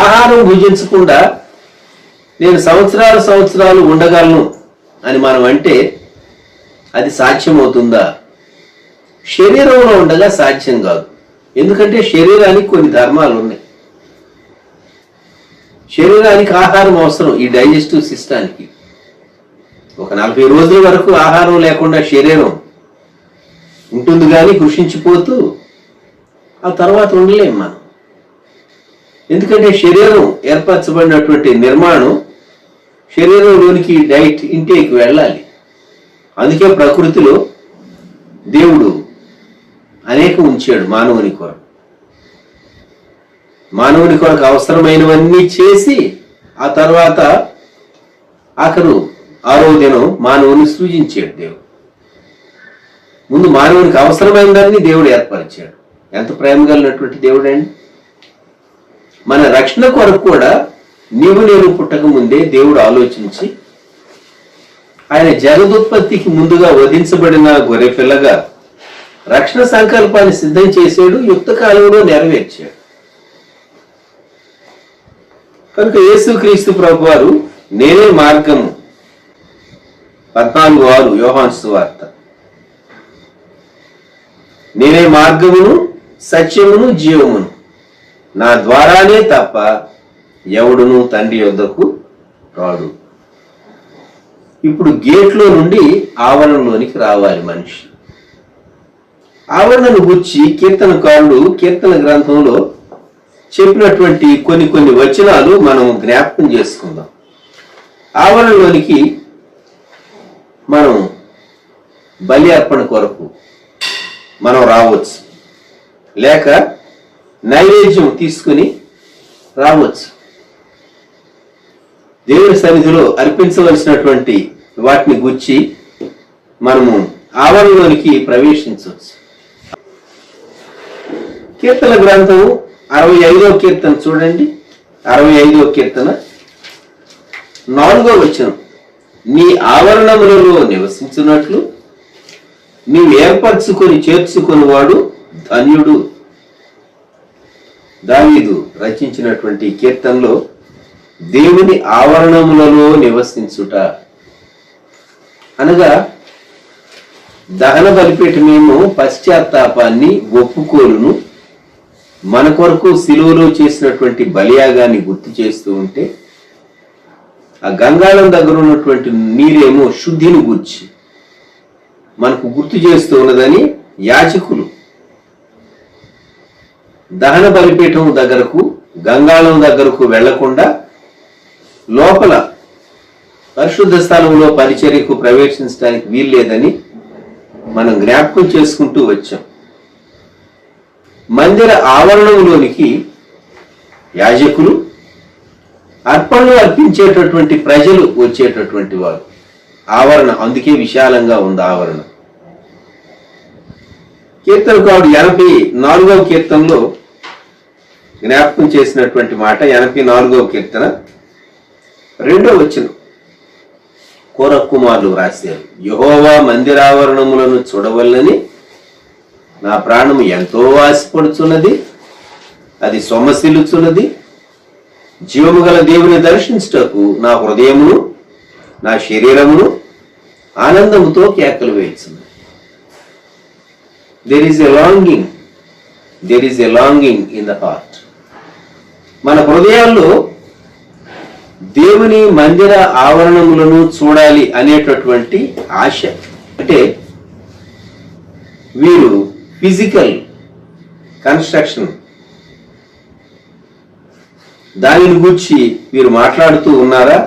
ఆహారం భుజించకుండా నేను సంవత్సరాలు ఉండగలను అని మనం అంటే అది సాధ్యమవుతుందా? శరీరంలో ఉండగా సాధ్యం కాదు. ఎందుకంటే శరీరానికి కొన్ని ధర్మాలు ఉన్నాయి. శరీరానికి ఆహారం అవసరం, ఈ డైజెస్టివ్ సిస్టానికి. ఒక 40 రోజుల వరకు ఆహారం లేకుండా శరీరం ఉంటుంది, కానీ కృషించిపోతూ ఆ తర్వాత ఉండలేం మనం. ఎందుకంటే శరీరం ఏర్పరచబడినటువంటి నిర్మాణం శరీరంలోనికి డైట్ ఇంటేకి వెళ్ళాలి. అందుకే ప్రకృతిలో దేవుడు అనేకం ఉంచాడు మానవుని కొరకు. మానవుని కొరకు అవసరమైనవన్నీ చేసి ఆ తర్వాత ఆరో దినం మానవుని సృజించాడు దేవుడు. ముందు మానవునికి అవసరమైనదాన్ని దేవుడు ఏర్పరిచాడు. ఎంత ప్రేమ కలిగినటువంటి దేవుడు అండి! మన రక్షణ కొరకు కూడా నీవు నేను పుట్టక ముందే దేవుడు ఆలోచించి ఆయన జగదుత్పత్తికి ముందుగా వధించబడిన గొర్రె పిల్లగా రక్షణ సంకల్పాన్ని సిద్ధం చేశాడు, యుక్త కాలంలో నెరవేర్చాడు. కనుక యేసుక్రీస్తు ప్రభువారు నేనే మార్గము, 14:6 యోహాను సువార్త, నేనే మార్గమును సత్యమును జీవమును, నా ద్వారానే తప్ప ఎవడును తండ్రి యొద్దకు రాడు. ఇప్పుడు గేట్లో నుండి ఆవరణలోనికి రావాలి మనిషి. ఆవరణను గుర్చి కీర్తనకారుడు కీర్తన గ్రంథంలో చెప్పినటువంటి కొన్ని వచనాలు మనం జ్ఞాపకం చేసుకుందాం. ఆవరణలోనికి మనం బలి అర్పణ కొరకు మనం రావచ్చు, లేక నైవేద్యం తీసుకుని రావచ్చు. దేవుని సన్నిధిలో అర్పించవలసినటువంటి వాటిని గుర్చి మనము ఆవరణలోనికి ప్రవేశించవచ్చు. కీర్తన గ్రంథం 65వ కీర్తన చూడండి. 65వ కీర్తన 4వ వచనం, నీ ఆవరణములలో నివసించున్నట్లు నీవు ఏర్పరచుకొని చేర్చుకొని వాడు ధన్యుడు. దావీదు రచించినటువంటి కీర్తనలో దేవుని ఆవరణములలో నివసించుట అనగా దహన బలిపీఠమేమో పశ్చాత్తాపాన్ని, ఒప్పుకోలును, మన కొరకు శిలువలో చేసినటువంటి బలియాగాన్ని గుర్తు చేస్తూ ఉంటే, ఆ గంగాళం దగ్గర ఉన్నటువంటి నీరేమో శుద్ధిని గూర్చి మనకు గుర్తు చేస్తూ ఉన్నదని యాజకులు దహన బలిపీఠం దగ్గరకు, గంగాళం దగ్గరకు వెళ్లకుండా లోపల పరిశుద్ధ స్థలంలో పరిచర్యకు ప్రవేశించడానికి వీల్లేదని మనం జ్ఞాపకం చేసుకుంటూ వచ్చాం. మందిర ఆవరణంలోనికి యాజకులు, అర్పణలు అర్పించేటటువంటి ప్రజలు వచ్చేటటువంటి వారు. ఆవరణ అందుకే విశాలంగా ఉంది ఆవరణ. కీర్తనకారుడు 84వ కీర్తనలో జ్ఞాపకం చేసినటువంటి మాట, 84వ కీర్తన 2వ వచనం కోరహు కుమారులు రాశారు. యెహోవా మందిరావరణములను చూడవల్లని నా ప్రాణము ఎంతో ఆశపడుచున్నది, అది సొమ్మసిల్లుచున్నది. జీవము గల దేవుని దర్శించుటకు నా హృదయమును నా శరీరమును ఆనందముతో కేకలు వేయుచున్నది. There is a longing in the heart. మన హృదయాల్లో దేవుని మందిర ఆవరణములను చూడాలి అనేటటువంటి ఆశ. అంటే వీరు ఫిజికల్ కన్స్ట్రక్షన్ దానిని గురించి వీరు మాట్లాడుతూ ఉన్నారా?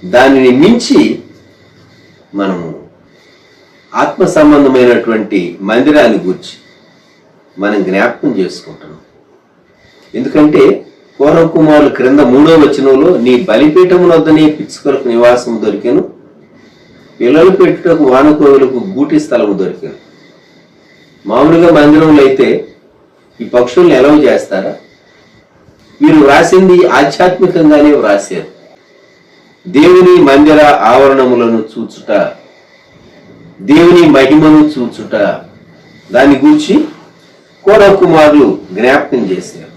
దానిని మించి మనము ఆత్మ సంబంధమైనటువంటి మందిరాన్ని గురించి మనం జ్ఞాపకం చేసుకుంటున్నాం. ఎందుకంటే కోరహు కుమారులు క్రింద 3వ వచనంలో నీ బలిపీఠము వద్దనే పిచ్చుకలకు నివాసం దొరికెను, పిల్లలు పెట్టుటకు వానకోవులకు గూటి స్థలము దొరికెను. మామూలుగా మందిరంలో అయితే ఈ పక్షుల్ని ఎలవ చేస్తారా? వీరు వ్రాసింది ఆధ్యాత్మికంగానే వ్రాశారు. దేవుని మందిర ఆవరణములను చూచుట, దేవుని మహిమను చూచుట, దాని గూర్చి కోరహు కుమారులు జ్ఞాపకం చేశారు.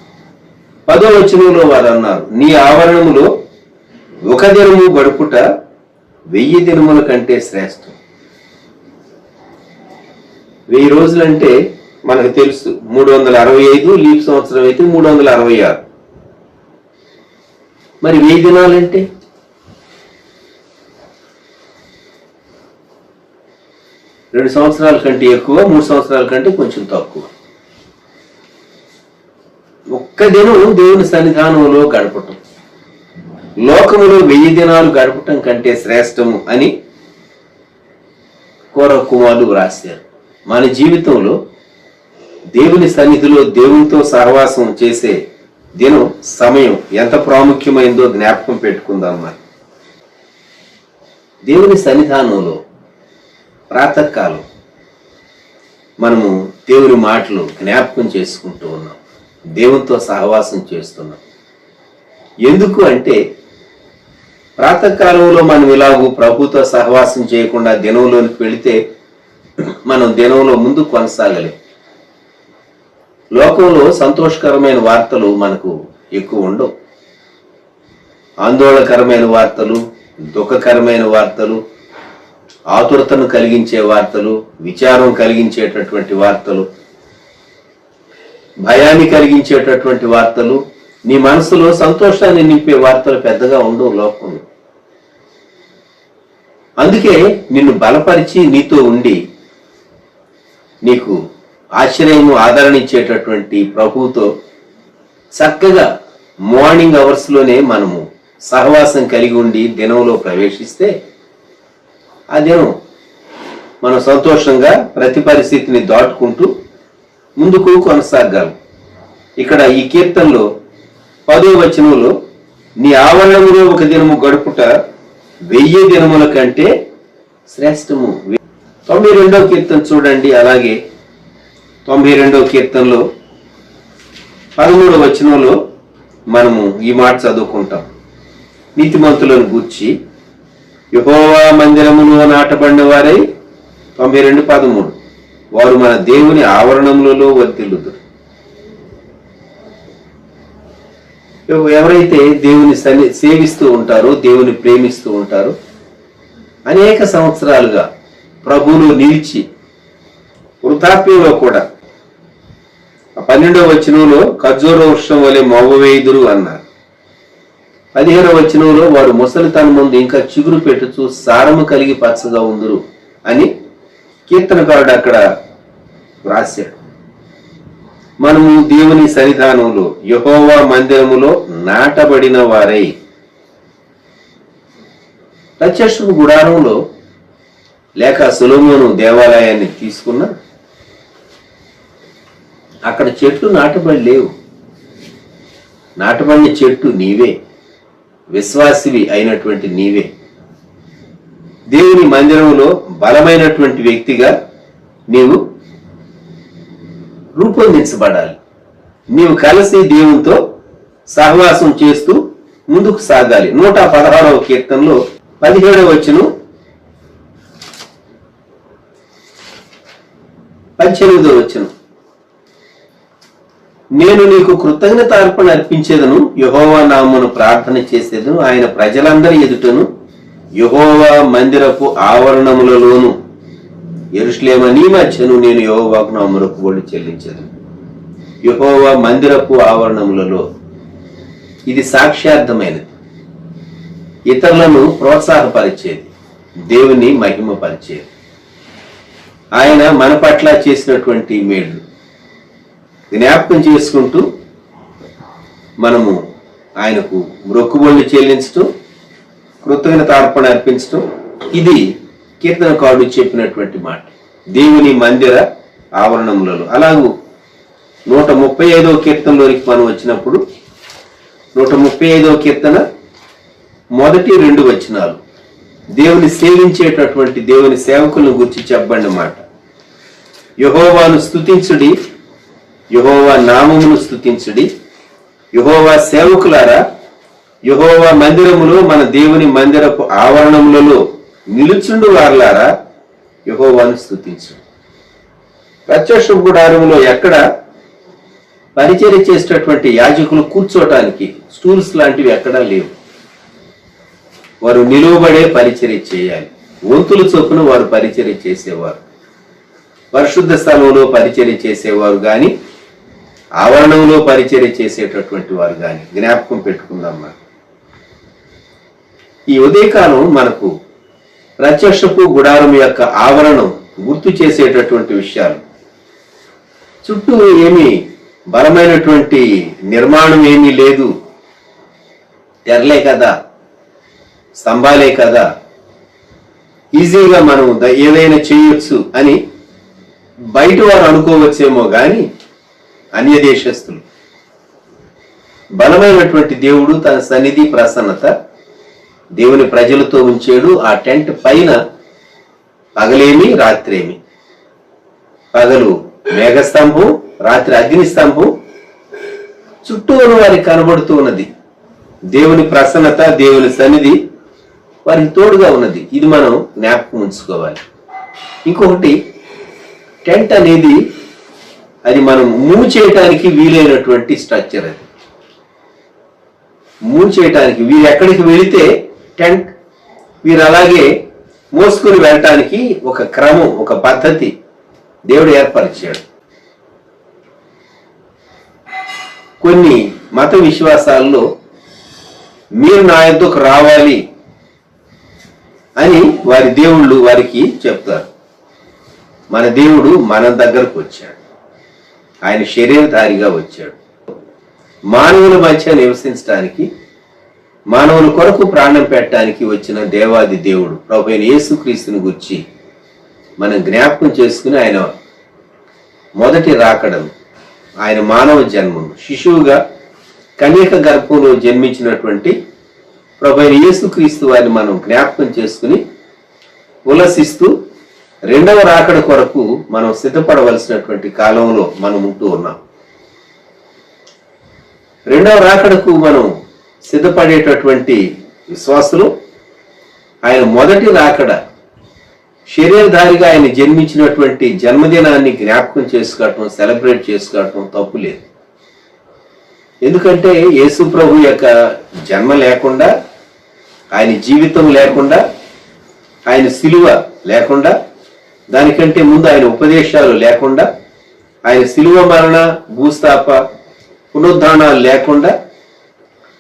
10వ వచనంలో వారు అన్నారు, నీ ఆవరణములో ఒక దినము గడుపుట 1000 దినముల కంటే శ్రేష్టం. 1000 రోజులంటే మనకు తెలుసు 365, లీప్ సంవత్సరం అయితే 366. మరి 1000 దినాలంటే 2 సంవత్సరాల కంటే ఎక్కువ, 3 సంవత్సరాల కంటే కొంచెం తక్కువ. ఒక్క దినం దేవుని సన్నిధానంలో గడపటం లోకములో 1000 దినాలు గడపటం కంటే శ్రేష్టము అని కోరహు కుమారులు వ్రాశారు. మన జీవితంలో దేవుని సన్నిధిలో దేవునితో సహవాసం చేసే దినం, సమయం ఎంత ప్రాముఖ్యమైందో జ్ఞాపకం పెట్టుకుందాం. మరి దేవుని సన్నిధానంలో ప్రాతకాలం మనము దేవుని మాటలు జ్ఞాపకం చేసుకుంటూ ఉన్నాం, దేవునితో సహవాసం చేస్తున్నాం. ఎందుకు అంటే ప్రాతకాలంలో మనం ఇలాగూ ప్రభుతో సహవాసం చేయకుండా దినంలోనికి వెళితే మనం దినంలో ముందు కొనసాగలేం. లోకంలో సంతోషకరమైన వార్తలు మనకు ఎక్కువ ఉండవు. ఆందోళనకరమైన వార్తలు, దుఃఖకరమైన వార్తలు, ఆతురతను కలిగించే వార్తలు, విచారం కలిగించేటటువంటి వార్తలు, భయాన్ని కలిగించేటటువంటి వార్తలు, నీ మనసులో సంతోషాన్ని నింపే వార్తలు పెద్దగా ఉండవు లోకంలో. అందుకే నిన్ను బలపరిచి నీతో ఉండి నీకు ఆశ్రయము, ఆదరణ ఇచ్చేటటువంటి ప్రభువుతో చక్కగా మార్నింగ్ అవర్స్లోనే మనము సహవాసం కలిగి ఉండి దినంలో ప్రవేశిస్తే ఆ దినం మనం సంతోషంగా ప్రతి పరిస్థితిని దాటుకుంటూ ముందుకు కొనసాగలం. ఇక్కడ ఈ కీర్తనలో 10వ వచనంలో నీ ఆవరణములో ఒక దినము గడుపుట 1000 దినముల కంటే శ్రేష్టము. 92వ కీర్తన చూడండి. అలాగే 92వ కీర్తనలో 13వ వచనంలో మనము ఈ మాట చదువుకుంటాం. నీతిమంతులను గూర్చి యెహోవా మందిరములో నాటబడిన వారై 92:13 వారు మన దేవుని ఆవరణములలో వర్ధిల్లుదురు. ఎవరైతే దేవుని సేవిస్తూ ఉంటారో, దేవుని ప్రేమిస్తూ ఉంటారో, అనేక సంవత్సరాలుగా ప్రభువులో నిలిచి వృద్ధాప్యంలో కూడా 12వ వచనంలో ఖర్జూర వృక్షం వలె మొవ్వవేయుదురు అన్నారు. 15వ వచనంలో వారు ముసలితనం ముందు ఇంకా చిగురు పెట్టుచు సారము కలిగి పచ్చగా ఉందురు అని కీర్తనకారుడు అక్కడ వ్రాశాడు. మనము దేవుని సన్నిధానంలో యెహోవా మందిరములో నాటబడిన వారై, ప్రత్యక్షపు గుడారంలో లేక సొలొమోను దేవాలయాన్ని తీసుకున్న అక్కడ చెట్లు నాటబడి లేవు. నాటబడిన చెట్టు నీవే, విశ్వాసివి అయినటువంటి నీవే. దేవుని మందిరంలో బలమైనటువంటి వ్యక్తిగా నీవు రూపొందించబడాలి. నీవు కలిసి దేవునితో సహవాసం చేస్తూ ముందుకు సాగాలి. 116వ కీర్తనలో 17వ వచనం 18వ వచనం, నేను నీకు కృతజ్ఞతార్పణ అర్పించేదను, యెహోవా నామమును ప్రార్థన చేసేదను, ఆయన ప్రజలందరి ఎదుటను యెహోవా మందిరపు ఆవరణములలోను యెరూషలేము నీ మధ్యను నేను యెహోవాకు నా మొక్కుబడులు చెల్లించేదను. యెహోవా మందిరపు ఆవరణములలో ఇది సాక్ష్యార్థమైనది, ఇతరులను ప్రోత్సాహపరిచేది, దేవుని మహిమపరిచేది. ఆయన మన పట్ల చేసినటువంటి మేళ్ళు జ్ఞాపకం చేసుకుంటూ మనము ఆయనకు మొక్కుబడులు చెల్లించటం, కృతజ్ఞతార్పణ అర్పించటం, ఇది కీర్తనకారుడు చెప్పినటువంటి మాట. దేవుని మందిర ఆవరణములలో అలాగూ 135వ కీర్తనలోనికి మనం వచ్చినప్పుడు 135వ కీర్తన మొదటి 2 వచనాలు దేవుని సేవించేటటువంటి దేవుని సేవకులను గురించి చెప్పబడిన మాట. యెహోవాను స్తుతించుడి, యెహోవా నామమును స్తుతించుడి, యెహోవా సేవకులారా యెహోవా మందిరములో మన దేవుని మందిరపు ఆవరణములలో నిలుచుండు వారలారా యెహోవాను స్తుతించు. ప్రత్యక్ష గుడారములో ఎక్కడ పరిచర్య చేసేటటువంటి యాజకులు కూర్చోటానికి స్టూల్స్ లాంటివి ఎక్కడా లేవు. వారు నిలువబడే పరిచర్య చేయాలి. వంతుల చొప్పున వారు పరిచర్య చేసేవారు. పరిశుద్ధ స్థలంలో పరిచర్య చేసేవారు గాని ఆవరణంలో పరిచర్య చేసేటటువంటి వారు గాని జ్ఞాపకం పెట్టుకుందాం. ఈ ఉదయకాలం మనకు ప్రత్యక్షపు గుడారం యొక్క ఆవరణం గుర్తు చేసేటటువంటి విషయాలు. చుట్టూ ఏమీ బలమైనటువంటి నిర్మాణం ఏమీ లేదు, తెరలే కదా, స్తంభాలే కదా, ఈజీగా మనం ఏదైనా చేయొచ్చు అని బయట వారు అనుకోవచ్చేమో గాని అన్య దేశస్తులు బలమైనటువంటి దేవుడు తన సన్నిధి ప్రసన్నత దేవుని ప్రజలతో ఉంచాడు. ఆ టెంట్ పైన పగలేమి రాత్రేమి, పగలు మేఘస్తంభం, రాత్రి అగ్ని స్తంభం, చుట్టూ ఉన్న వారికి కనబడుతూ ఉన్నది. దేవుని ప్రసన్నత, దేవుని సన్నిధి వారికి తోడుగా ఉన్నది. ఇది మనం జ్ఞాపకం ఉంచుకోవాలి. ఇంకొకటి, టెంట్ అనేది అది మనం మూవ్ చేయటానికి వీలైనటువంటి స్ట్రక్చర్. అది మూవ్ చేయటానికి వీరు ఎక్కడికి వెళితే టెంట్ వీరు అలాగే మోసుకొని వెళ్ళటానికి ఒక క్రమం, ఒక పద్ధతి దేవుడు ఏర్పరిచాడు. కొన్ని మత విశ్వాసాల్లో మీరు నా యొద్దకు రావాలి అని వారి దేవుళ్ళు వారికి చెప్తారు. మన దేవుడు మన దగ్గరకు వచ్చాడు, ఆయన శరీరధారిగా వచ్చాడు. మానవుల మధ్య నివసించడానికి, మానవుల కొరకు ప్రాణం పెట్టడానికి వచ్చిన దేవాది దేవుడు ప్రభువైన యేసుక్రీస్తుని గురించి మనం జ్ఞాపకం చేసుకుని ఆయన మొదటి రాకడను, ఆయన మానవ జన్మను, శిశువుగా కన్యక గర్భంలో జన్మించినటువంటి ప్రభువైన యేసుక్రీస్తు వారిని మనం జ్ఞాపకం చేసుకుని ఉల్లసిస్తూ రెండవ రాకడ కొరకు మనం సిద్ధపడవలసినటువంటి కాలంలో మనం ఉంటూ ఉన్నాం. రెండవ రాకడకు మనం సిద్ధపడేటటువంటి విశ్వాసులు ఆయన మొదటి రాకడ శరీరధారిగా ఆయన జన్మించినటువంటి జన్మదినాన్ని జ్ఞాపకం చేసుకోవటం, సెలబ్రేట్ చేసుకోవటం తప్పు లేదు. ఎందుకంటే యేసు ప్రభు యొక్క జన్మ లేకుండా, ఆయన జీవితం లేకుండా, ఆయన సిలువ లేకుండా, దానికంటే ముందు ఆయన ఉపదేశాలు లేకుండా, ఆయన సిలువ మరణ, భూస్థాప, పునరుద్ధానాలు లేకుండా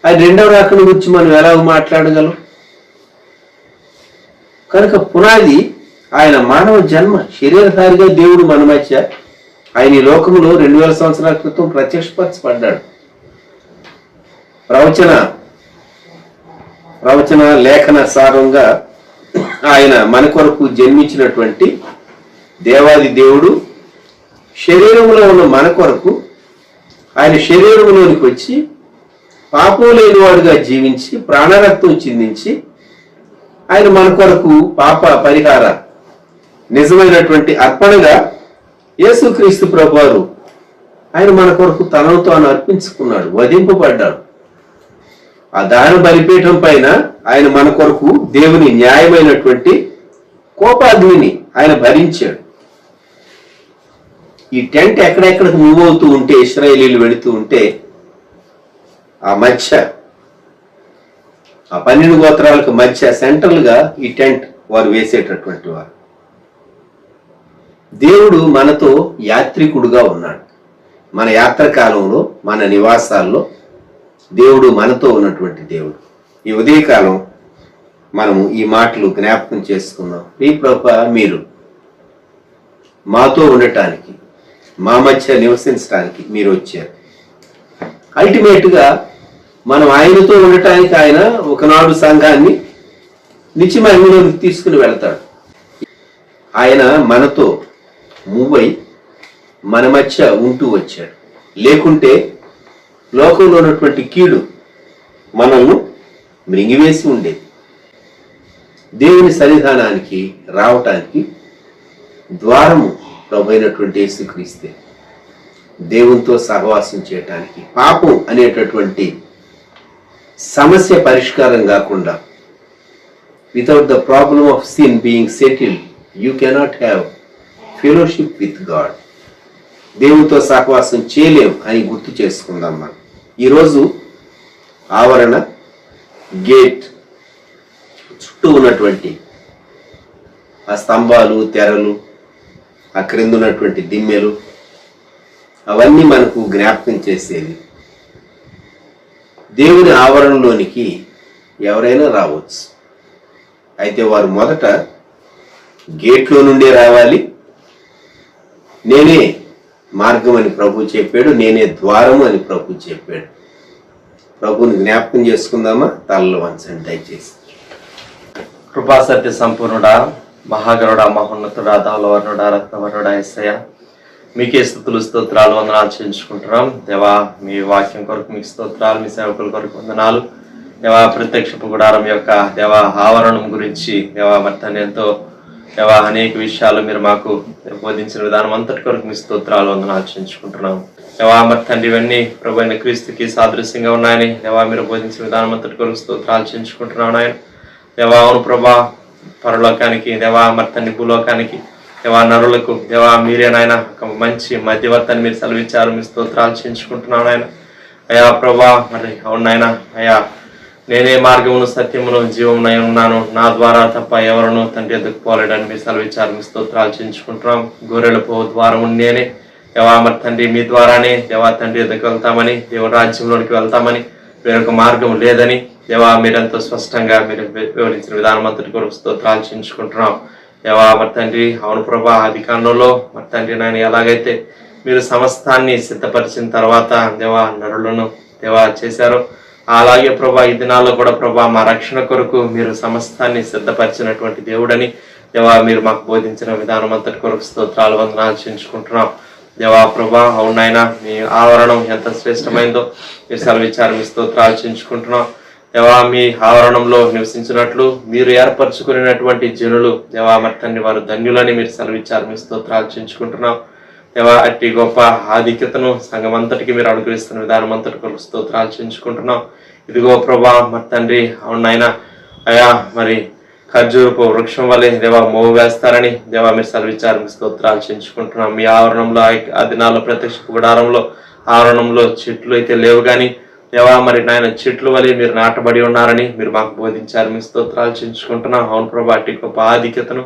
ఆయన రెండవ రాకడ గురించి మనం ఎలా మాట్లాడగలం? కనుక పునాది ఆయన మానవ జన్మ, శరీరధారిగా దేవుడు మన మధ్య ఆయన ఈ లోకంలో 2000 సంవత్సరాల క్రితం ప్రత్యక్షపరచబడ్డాడు. ప్రవచన లేఖన సారంగా ఆయన మన కొరకు జన్మించినటువంటి దేవాది దేవుడు శరీరంలో ఉన్న మన కొరకు ఆయన శరీరంలోనికి వచ్చి పాపం లేనివాడుగా జీవించి ప్రాణరక్తం చిందించి ఆయన మన కొరకు పాప పరిహార నిజమైనటువంటి అర్పణగా యేసుక్రీస్తు ప్రభువారు ఆయన మన కొరకు తనను తాను అర్పించుకున్నాడు, వధింపబడ్డాడు. ఆ దాన బలిపీఠం పైన ఆయన మన కొరకు దేవుని న్యాయమైనటువంటి కోపాగ్నిని ఆయన భరించాడు. ఈ టెంట్ ఎక్కడెక్కడికి మూవ్ అవుతూ ఉంటే, ఇశ్రాయేలీలు వెళుతూ ఉంటే, ఆ మధ్య ఆ 12 గోత్రాలకు మధ్య సెంట్రల్ గా ఈ టెంట్ వారు వేసేటటువంటి వారు. దేవుడు మనతో యాత్రికుడుగా ఉన్నాడు. మన యాత్ర కాలంలో, మన నివాసాల్లో దేవుడు మనతో ఉన్నటువంటి దేవుడు. ఈ ఉదయకాలం మనము ఈ మాటలు జ్ఞాపకం చేసుకున్నాం. ఈ ప్రభువా, మీరు మాతో ఉండటానికి, మా మధ్య నివసించడానికి మీరు వచ్చారు. అల్టిమేట్ గా మనం ఆయనతో ఉండటానికి ఆయన ఒకనాడు సంఘాన్ని నిత్య మహిమలోకి తీసుకుని వెళ్తాడు. ఆయన మనతో మూవై మన మధ్య ఉంటూ వచ్చాడు. లేకుంటే లోకంలో ఉన్నటువంటి కీడు మనల్ని మృంగివేసి ఉండేది. దేవుని సన్నిధానానికి రావటానికి ద్వారము ప్రభు అయినటువంటి యేసుక్రీస్తే. దేవునితో సహవాసం చేయటానికి, పాపం అనేటటువంటి సమస్య పరిష్కారం కాకుండా, without the problem of sin being settled, you cannot have fellowship with God. దేవునితో సహవాసం చేయలేం అని గుర్తు చేసుకుందాం. మనం ఈరోజు ఆవరణ గేట్ చుట్టూ ఉన్నటువంటి ఆ స్తంభాలు, తెరలు, ఆ క్రింద ఉన్నటువంటి దిమ్మెలు, అవన్నీ మనకు జ్ఞాపకం చేసేది. దేవుని ఆవరణలోనికి ఎవరైనా రావచ్చు. అయితే వారు మొదట గేట్లో నుండే రావాలి. నేనే మార్గం అని ప్రభు చెప్పాడు, నేనే ద్వారము అని ప్రభు చెప్పాడు. ప్రభుని జ్ఞాపకం చేసుకుందామా? తలలో వంచండి దయచేసి. కృపా సత్య సంపూర్ణుడా, మహాగరుడా, మహోన్నతుడా, ధవలవర్ణుడా, రత్నవర్ణుడా యేసయ్య, మీకే స్తుతులు, స్తోత్రాలు, వందనాలు చెల్లించుకుంటున్నాం. దేవా, మీ వాక్యం కొరకు మీకు స్తోత్రాలు, మీ సేవకుల కొరకు వందనాలు. దేవా, ప్రత్యక్షపు గుడారం యొక్క దేవా ఆవరణం గురించి దేవా మరి ఎంతో దేవా అనేక విషయాలు మీరు మాకు బోధించిన విధానం అంతటి కొరకు మీ స్తోత్రాలు, వందనాలు చెల్లించుకుంటున్నాం. దేవా మరి తండ్రి, ఇవన్నీ ప్రభు అయిన క్రీస్తుకి సాదృశ్యంగా ఉన్నాయని దేవా మీరు బోధించిన విధానం అంతటి కొరకు స్తోత్రాలు చెల్లించుకుంటున్నాం. నాయన దేవా, అవును ప్రభా, పరలోకానికి దేవా మరి తండ్రి భూలోకానికి దేవా నరులకు దేవా మీరే నాయన ఒక మంచి మధ్యవర్తిని మీరు సెలవిచ్చారు. మీ స్తోత్రాలు చెల్లించుకుంటున్నాను నాయన. అయా ప్రభా మరి అవును నాయన, అయా నేనే మార్గమును సత్యమును జీవమునై ఉన్నాను, నా ద్వారా తప్ప ఎవరును తండ్రి ఎదుకు పోలేడని మీరు సెలవిచ్చారు. మీ స్తోత్రాలు చెల్లించుకుంటున్నాం. గొర్రెల పో ద్వారము నేనే దేవా మరి తండ్రి, మీ ద్వారానే దేవా తండ్రి ఎదుకు వెళ్తామని, దేవుని రాజ్యంలోనికి వెళ్తామని, వేరొక మార్గం లేదని దేవా మీరెంతో స్పష్టంగా మీరు వివరించిన విధానం అంతటి కొరకు స్తోత్రాలు చెల్లించుకుంటున్నాం. దేవా మరి తండ్రి, అవును ప్రభా, ఆది కాండంలో మరి తండ్రి నాయన ఎలాగైతే మీరు సమస్తాన్ని సిద్ధపరిచిన తర్వాత దేవా నరులను దేవా చేశారో, అలాగే ప్రభా ఈ దినాల్లో కూడా ప్రభా మా రక్షణ కొరకు మీరు సమస్తాన్ని సిద్ధపరిచినటువంటి దేవుడని దేవా మీరు మాకు బోధించిన విధానం అంతటి కొరకు స్తోత్రాలు, వందనాలు చెల్లించుకుంటున్నాం. దేవా ప్రభా అవునాయన, మీ ఆవరణం ఎంత శ్రేష్టమైందో మీరు సెలవిచ్చారు. మీ స్తోత్రాలు చెల్లించుకుంటున్నాం. దేవా మీ ఆవరణంలో నివసించినట్లు మీరు ఏర్పరచుకునేటువంటి జనులు దేవా మరి తండ్రి వారు ధన్యులని మీరు సెలవిచ్చారు. మీ స్తోత్రాలు చెల్లించుకుంటున్నాం. దేవా అట్టి గొప్ప ఆధిక్యతను సంఘం అంతటికి మీరు అనుగ్రహిస్తున్న విధానం అంతటి కొరకు స్తోత్రాలు చెల్లించుకుంటున్నాం. ఇదిగో ప్రభా మరి తండ్రి అవునాయన, అయా మరి ఖర్జూరపు వృక్షం వలె దేవా మోవు వేస్తారని దేవా మీరు సెలవిచ్చారు. మీ స్తోత్రాలు చెల్లించుకుంటున్నాం. మీ ఆవరణంలో ఆ దినాల్లో ప్రత్యక్ష గుడారంలో ఆవరణంలో చెట్లు అయితే లేవు కానీ దేవా మరి నాయన చెట్లు వలె మీరు నాటబడి ఉన్నారని మీరు మాకు బోధించారు. మీ స్తోత్రాలు చెల్లించుకుంటున్నాం. అవును ప్రభా, అట్టి గొప్ప ఆధిక్యతను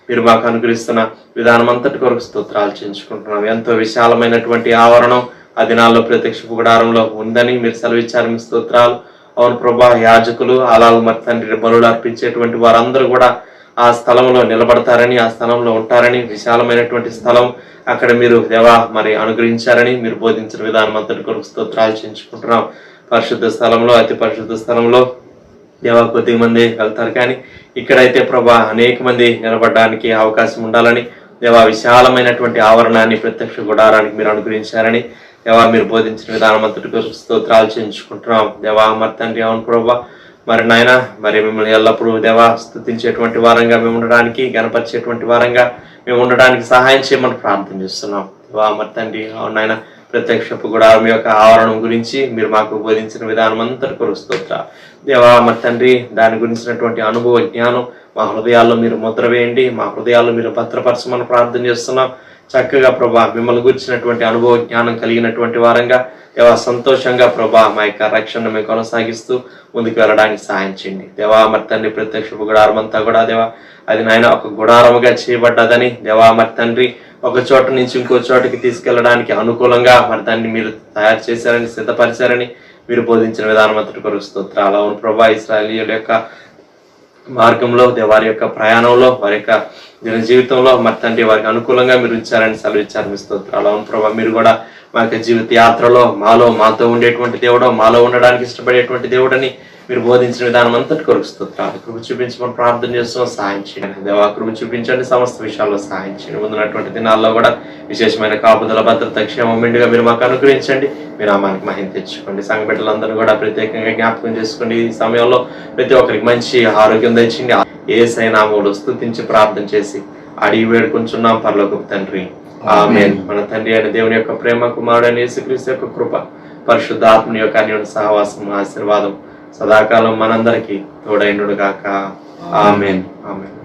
మీరు మాకు అనుగ్రహిస్తున్న విధానం అంతటి కొరకు స్తోత్రాలు చెల్లించుకుంటున్నాం. ఎంతో విశాలమైనటువంటి ఆవరణం ఆ దినాల్లో ప్రత్యక్ష గుడారంలో ఉందని మీరు సెలవిచ్చారు. మీ స్తోత్రాలు. అవును ప్రభా, యాజకులు అలాగే మరి తండ్రి బలులు అర్పించేటువంటి వారందరూ కూడా ఆ స్థలంలో నిలబడతారని, ఆ స్థలంలో ఉంటారని, విశాలమైనటువంటి స్థలం అక్కడ మీరు దేవా మరి అనుగ్రహించారని మీరు బోధించిన విధానం అంతటి కొరకు స్తోత్రాలు చెల్లించుకుంటున్నాం. పరిశుద్ధ స్థలంలో, అతి పరిశుద్ధ స్థలంలో దేవా కొద్ది మంది వెళ్తారు కానీ ఇక్కడైతే ప్రభా అనేక మంది నిలబడడానికి అవకాశం ఉండాలని దేవా విశాలమైనటువంటి ఆవరణాన్ని ప్రత్యక్ష గుడారానికి మీరు అనుగ్రహించారని దేవా మీరు బోధించిన విధానం అంతటి కొరకు స్తోత్రాలు చెల్లించుకుంటున్నాం. దేవా మరి తండ్రి అవును ప్రభా మరి నాయన మరి మిమ్మల్ని ఎల్లప్పుడూ దేవా స్తుతించేటువంటి వారంగా మేము ఉండడానికి, గణపరిచేటువంటి వారంగా మేము ఉండడానికి సహాయం చేయమని ప్రార్థన చేస్తున్నాం. దేవా మరి తండ్రి అవును నాయన ప్రత్యక్షపు గుడారం యొక్క ఆవరణం గురించి మీరు మాకు బోధించిన విధానం అంతటి కొరకు స్తోత్ర దేవా మరి తండ్రి దాని గురించినటువంటి అనుభవ జ్ఞానం మా హృదయాల్లో మీరు ముద్ర వేయండి, మా హృదయాల్లో మీరు భద్రపరచమని ప్రార్థన చేస్తున్నాం. చక్కగా ప్రభా మిమ్మల్ని గురించినటువంటి అనుభవ జ్ఞానం కలిగినటువంటి వారంగా దేవా సంతోషంగా ప్రభా మా యొక్క రక్షణ మేము కొనసాగిస్తూ ముందుకు వెళ్ళడానికి సహాయం చేయండి. దేవా మరి తండ్రి ప్రత్యక్ష గుడారం అంతా కూడా దేవా అది నాయన ఒక గుడారముగా చేయబడ్డదని దేవా మరి తండ్రి ఒక చోట నుంచి ఇంకో చోటకి తీసుకెళ్ళడానికి అనుకూలంగా మరి దాన్ని మీరు తయారు చేశారని, సిద్ధపరిచారని మీరు బోధించిన విధానం అంతటి కొరకు స్తోత్రాలు. అవును ప్రభా, ఇశ్రాయేలీయుల యొక్క మార్గంలో వారి యొక్క ప్రయాణంలో వారి యొక్క దిన జీవితంలో మరి తండ్రి వారికి అనుకూలంగా మీరు ఉంచారని సెలవిచ్చారు. మీ స్తోత్రాలు. అవును ప్రభా, మీరు కూడా మా యొక్క జీవిత యాత్రలో మాతో ఉండేటువంటి దేవుడు, మాలో ఉండడానికి ఇష్టపడేటువంటి దేవుడని మీరు బోధించిన విధానం అంతటి కొరకు స్తోత్రాలు. కృప చూపించమని ప్రార్థన చేస్తున్నాం. సహాయం చేయండి దేవా, కృప చూపించండి, సమస్త విషయాల్లో సహాయం చేయండి. ముందున్నటువంటి దినాల్లో కూడా విశేషమైన కాపుదల, భద్రత, క్షేమం మెండుగా మీరు మాకు అనుగ్రహించండి. మీరు నామానికి మహిమ తెచ్చుకోండి. సంఘ బిడ్డలందరూ కూడా ప్రత్యేకంగా జ్ఞాపకం చేసుకోండి. ఈ సమయంలో ప్రతి ఒక్కరికి మంచి ఆరోగ్యం తెచ్చింది. యేసయ్య నామములో స్తుతించి ప్రార్థన చేసి అడిగి వేడుకుంటున్నాం పరలోకపు తండ్రి, ఆమేన్. మన తండ్రి అయిన దేవుని యొక్క ప్రేమ, కుమారుడైన యేసుక్రీస్తు యొక్క కృప, పరిశుద్ధాత్మని యొక్క అన్యోన్య సహవాసం, ఆశీర్వాదం సదాకాలం మనందరికీ తోడైనడు గాక. ఆమేన్. ఆమేన్.